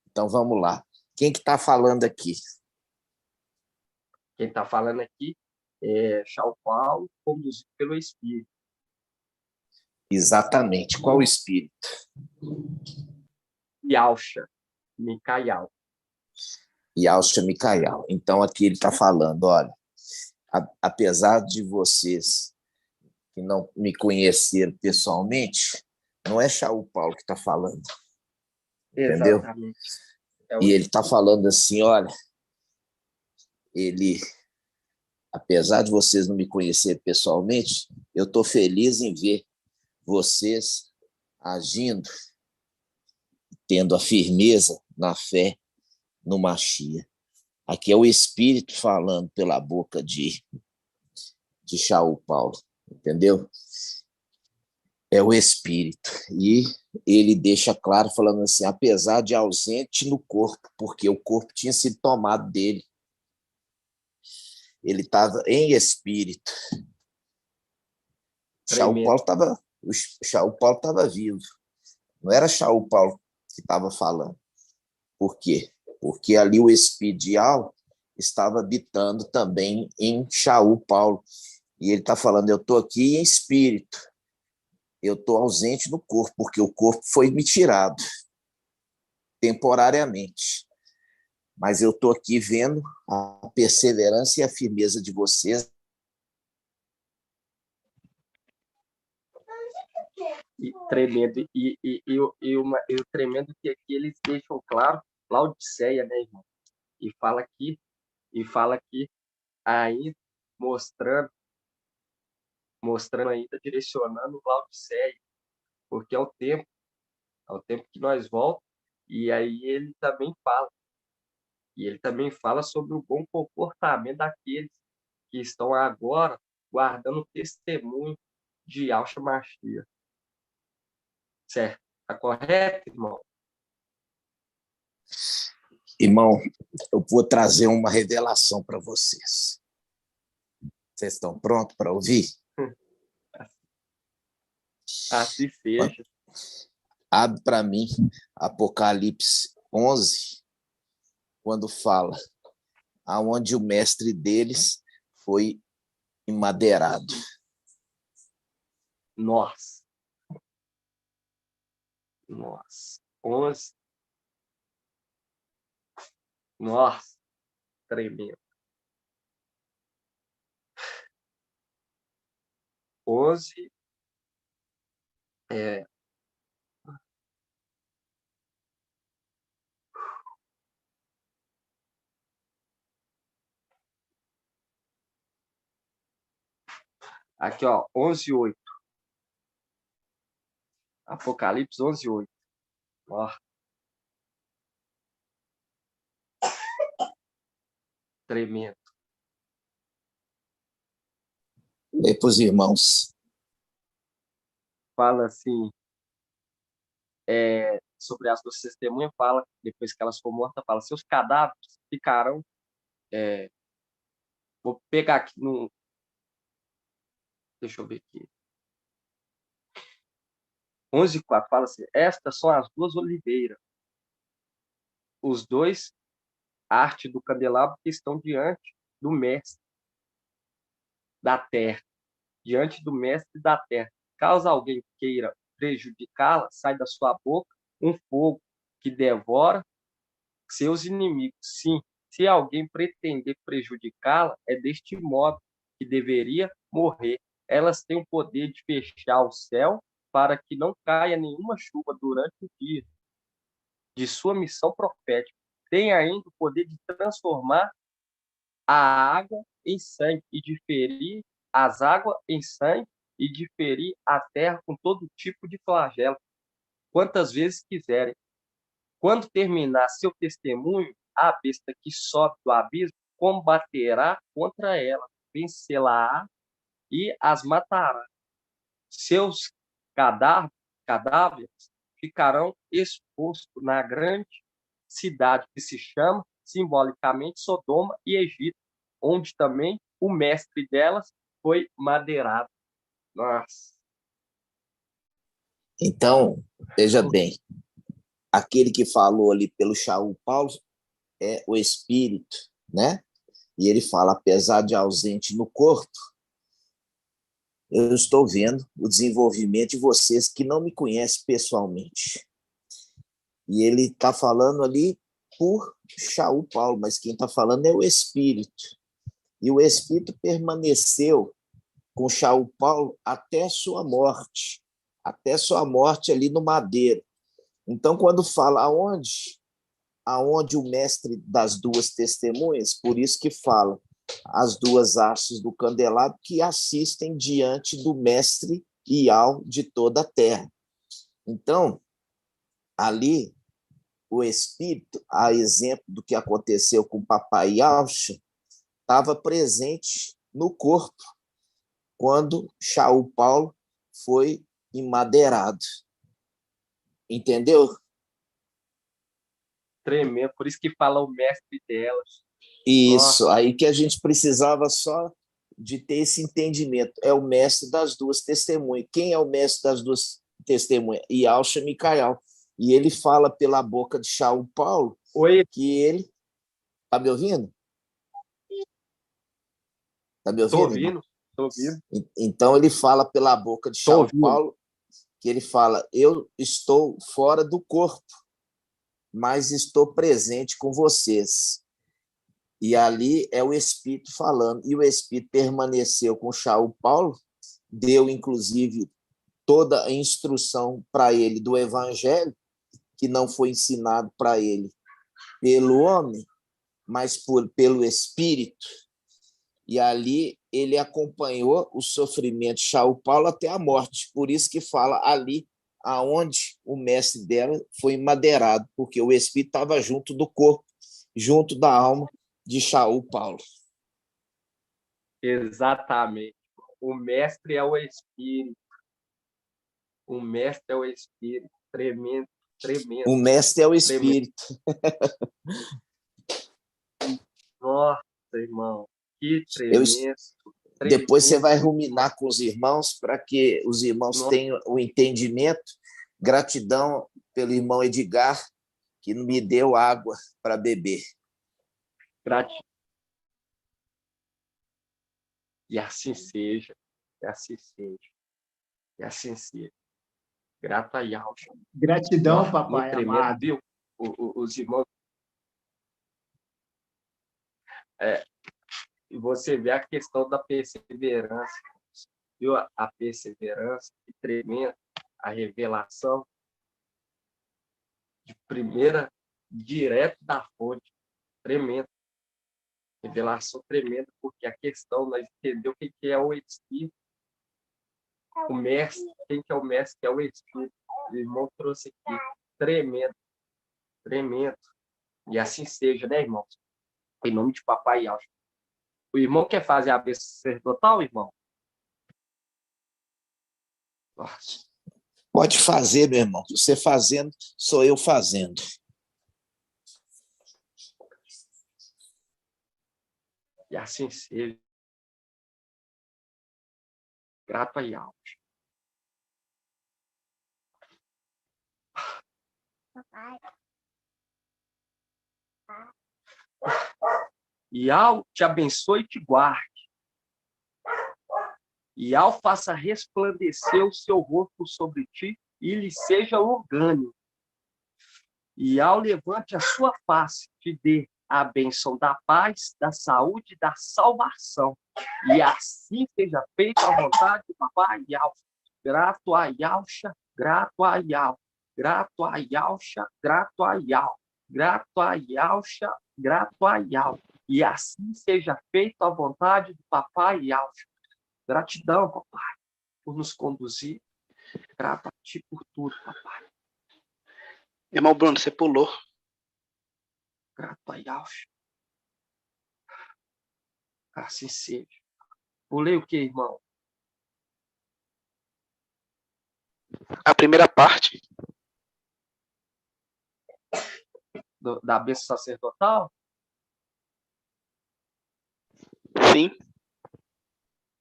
Então, vamos lá. Quem que está falando aqui? Quem está falando aqui é São Paulo, conduzido pelo Espírito. Exatamente. Qual o Espírito? Yalcha, Micael. Yalcha, Micael. Então, aqui ele está falando, olha, apesar de vocês que não me conheceram pessoalmente, não é Shaul Paulo que está falando, entendeu? Exatamente. E ele está falando assim, olha, apesar de vocês não me conhecerem pessoalmente, eu estou feliz em ver vocês agindo, tendo a firmeza na fé no Mashiach. Aqui é o Espírito falando pela boca de Shaul Paulo, entendeu? É o Espírito. E ele deixa claro, falando assim, apesar de ausente no corpo, porque o corpo tinha sido tomado dele. Ele estava em espírito. Shaul Paulo estava vivo. Não era Shaul Paulo que estava falando. Por quê? Porque ali o espiritual estava habitando também em Shaul Paulo. E ele está falando, eu estou aqui em espírito. Eu estou ausente no corpo, porque o corpo foi me tirado temporariamente. Mas eu estou aqui vendo a perseverança e a firmeza de vocês. E tremendo. E o tremendo que aqui eles deixam claro, Laodiceia, né, irmão? E fala aqui ainda mostrando ainda, direcionando Laodiceia, porque é o tempo que nós voltamos, e aí ele também fala sobre o bom comportamento daqueles que estão agora guardando o testemunho de Yahshua Mashiach. Certo? Está correto, irmão? Irmão, eu vou trazer uma revelação para vocês. Vocês estão prontos para ouvir? Assim seja. Abre para mim Apocalipse 11, quando fala aonde o mestre deles foi emadeirado. Nossa. 11. Nossa. Tremendo. 11. Aqui, ó, 11:8. Apocalipse 11:8. Ó. Tremendo. Lê para os irmãos. Fala assim, sobre as duas testemunhas, fala, depois que elas foram mortas, fala, seus cadáveres ficarão... vou pegar aqui no... Deixa eu ver aqui. 11:4 fala assim, estas são as duas oliveiras, os dois arte do candelabro que estão diante do mestre da terra, diante do mestre da terra. Caso alguém queira prejudicá-la, sai da sua boca um fogo que devora seus inimigos. Sim, se alguém pretender prejudicá-la, é deste modo que deveria morrer. Elas têm o poder de fechar o céu para que não caia nenhuma chuva durante o dia de sua missão profética. Tem ainda o poder de transformar a água em sangue e de ferir as águas em sangue e de ferir a terra com todo tipo de flagelo, quantas vezes quiserem. Quando terminar seu testemunho, a besta que sobe do abismo combaterá contra ela, vencê-la e as matará. Seus cadáveres ficarão expostos na grande cidade que se chama simbolicamente Sodoma e Egito, onde também o mestre delas foi madeirado. Nossa. Então, veja bem, aquele que falou ali pelo Shaul Paulo é o Espírito, né? E ele fala, apesar de ausente no corpo, eu estou vendo o desenvolvimento de vocês que não me conhecem pessoalmente. E ele está falando ali por Shaul Paulo, mas quem está falando é o Espírito. E o Espírito permaneceu com Shaul Paulo até sua morte ali no madeiro. Então, quando fala aonde o mestre das duas testemunhas, por isso que fala as duas hastes do candelabro que assistem diante do mestre Ial de toda a terra. Então, ali, o espírito, a exemplo do que aconteceu com o papai Yalcha, estava presente no corpo quando Shaul Paulo foi emadeirado. Entendeu? Tremendo, por isso que fala o mestre delas. Isso, Nossa. aí que a gente precisava só de ter esse entendimento. É o mestre das duas testemunhas. Quem é o mestre das duas testemunhas? Yalcha Micael. E ele fala pela boca de Shaul Paulo que ele... Está me ouvindo? Está me ouvindo? Estou ouvindo. Então, ele fala pela boca de Shaul Paulo que ele fala: eu estou fora do corpo, mas estou presente com vocês. E ali é o Espírito falando. E o Espírito permaneceu com Shaul Paulo, deu, inclusive, toda a instrução para ele do Evangelho, que não foi ensinado para ele pelo homem, mas pelo Espírito. E ali ele acompanhou o sofrimento de Shaul Paulo até a morte. Por isso que fala ali aonde o mestre dela foi madeirado, porque o Espírito estava junto do corpo, junto da alma de Shaul Paulo. Exatamente. O mestre é o Espírito. O mestre é o Espírito. Tremendo, tremendo. O mestre é o Espírito. Nossa, irmão. Que tremendo. Depois você vai ruminar com os irmãos para que os irmãos tenham o entendimento. Gratidão pelo irmão Edgar, que me deu água para beber. Gratidão. E assim seja. E assim seja. E assim seja. Grato a Yalcha. Gratidão, papai tremendo, amado. Viu? Os irmãos... E você vê a questão da perseverança. Viu? A perseverança, que tremendo, a revelação de primeira, direto da fonte. Tremendo. Revelação tremenda, porque a questão, nós entendemos o que é o Espírito. O mestre, quem que é o mestre? Que é o Espírito. O irmão trouxe aqui. Tremendo. Tremendo. E assim seja, né, irmãos? Em nome de Papai Yalcha. O irmão quer fazer a bênção sacerdotal, irmão? Nossa. Pode fazer, meu irmão. Você fazendo, sou eu fazendo. E assim seja. Grato a Yalcha. Papai. Ial te abençoe e te guarde. Ial faça resplandecer o seu rosto sobre ti e lhe seja longânimo. Ial levante a sua face, te dê a bênção da paz, da saúde e da salvação. E assim seja feita a vontade do Papai Ial. Grato a Yalcha, grato a Ial. Grato a Yalcha, grato a Ial. Grato a Yalcha, grato a Ial. E assim seja feita a vontade do Papai Yalcha. Gratidão, papai, por nos conduzir. Grato a ti por tudo, papai. Irmão Bruno, você pulou. Grato a Yalcha. Assim seja. Pulei o quê, irmão? A primeira parte. Da bênção sacerdotal? Sim.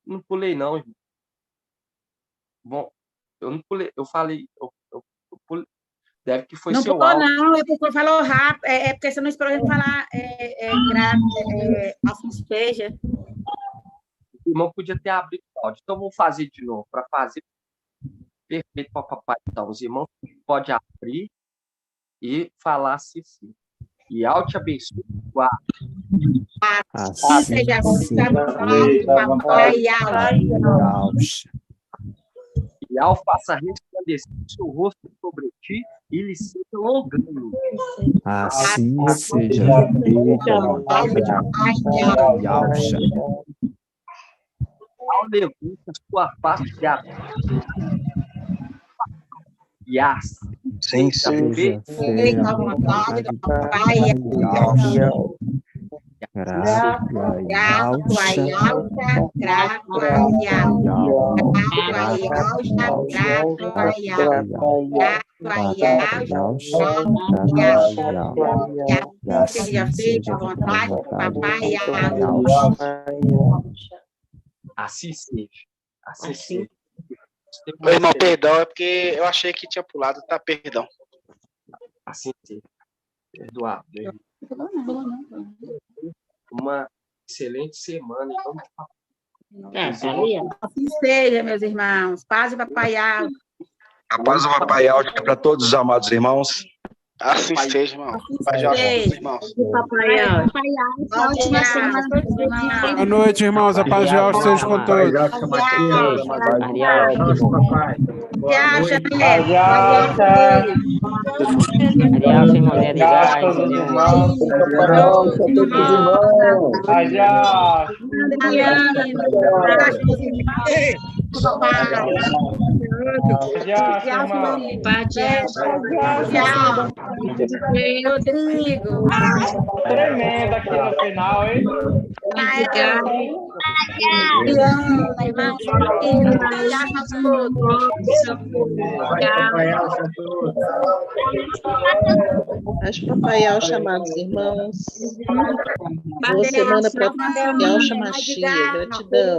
Não pulei, não, irmão. Bom, eu não pulei. Eu falei... Eu pulei. Deve que foi não seu pulou, áudio. não. É porque falou rápido. É porque você não esperou ele falar assim seja. O irmão podia ter abrido o áudio. Então, vou fazer de novo. Para fazer perfeito para o papai. Então, os irmãos podem abrir e falar assim. E ao te abençoe, guarda. Assim seja a vontade do papai Alcha. E ao faça resplandecer seu rosto sobre ti e lhe seja longânimo. Assim seja feita a vontade do papai Alcha. Ao levanta sua face de e assim seja feita a vontade do papai Alcha. Graças seja feita a vontade do papai assim seja. Assim seja. Meu irmão, perdão, é porque eu achei que tinha pulado, tá? Perdão. Assim seja. Perdoado. Uma excelente semana. Assim seja, meus irmãos. Paz e papai Alcha. A paz do papai Alcha para todos os amados irmãos. Assim seja, irmão. Paz de Alcha, irmãos. Papai Alcha. Ótima semana. Boa noite, irmãos. A paz de Alcha seja com todos. Rodrigo. Tremendo aqui no final, hein? Acho que papai Alcha, amados irmãos. Boa semana para papai Alcha Machia. Gratidão.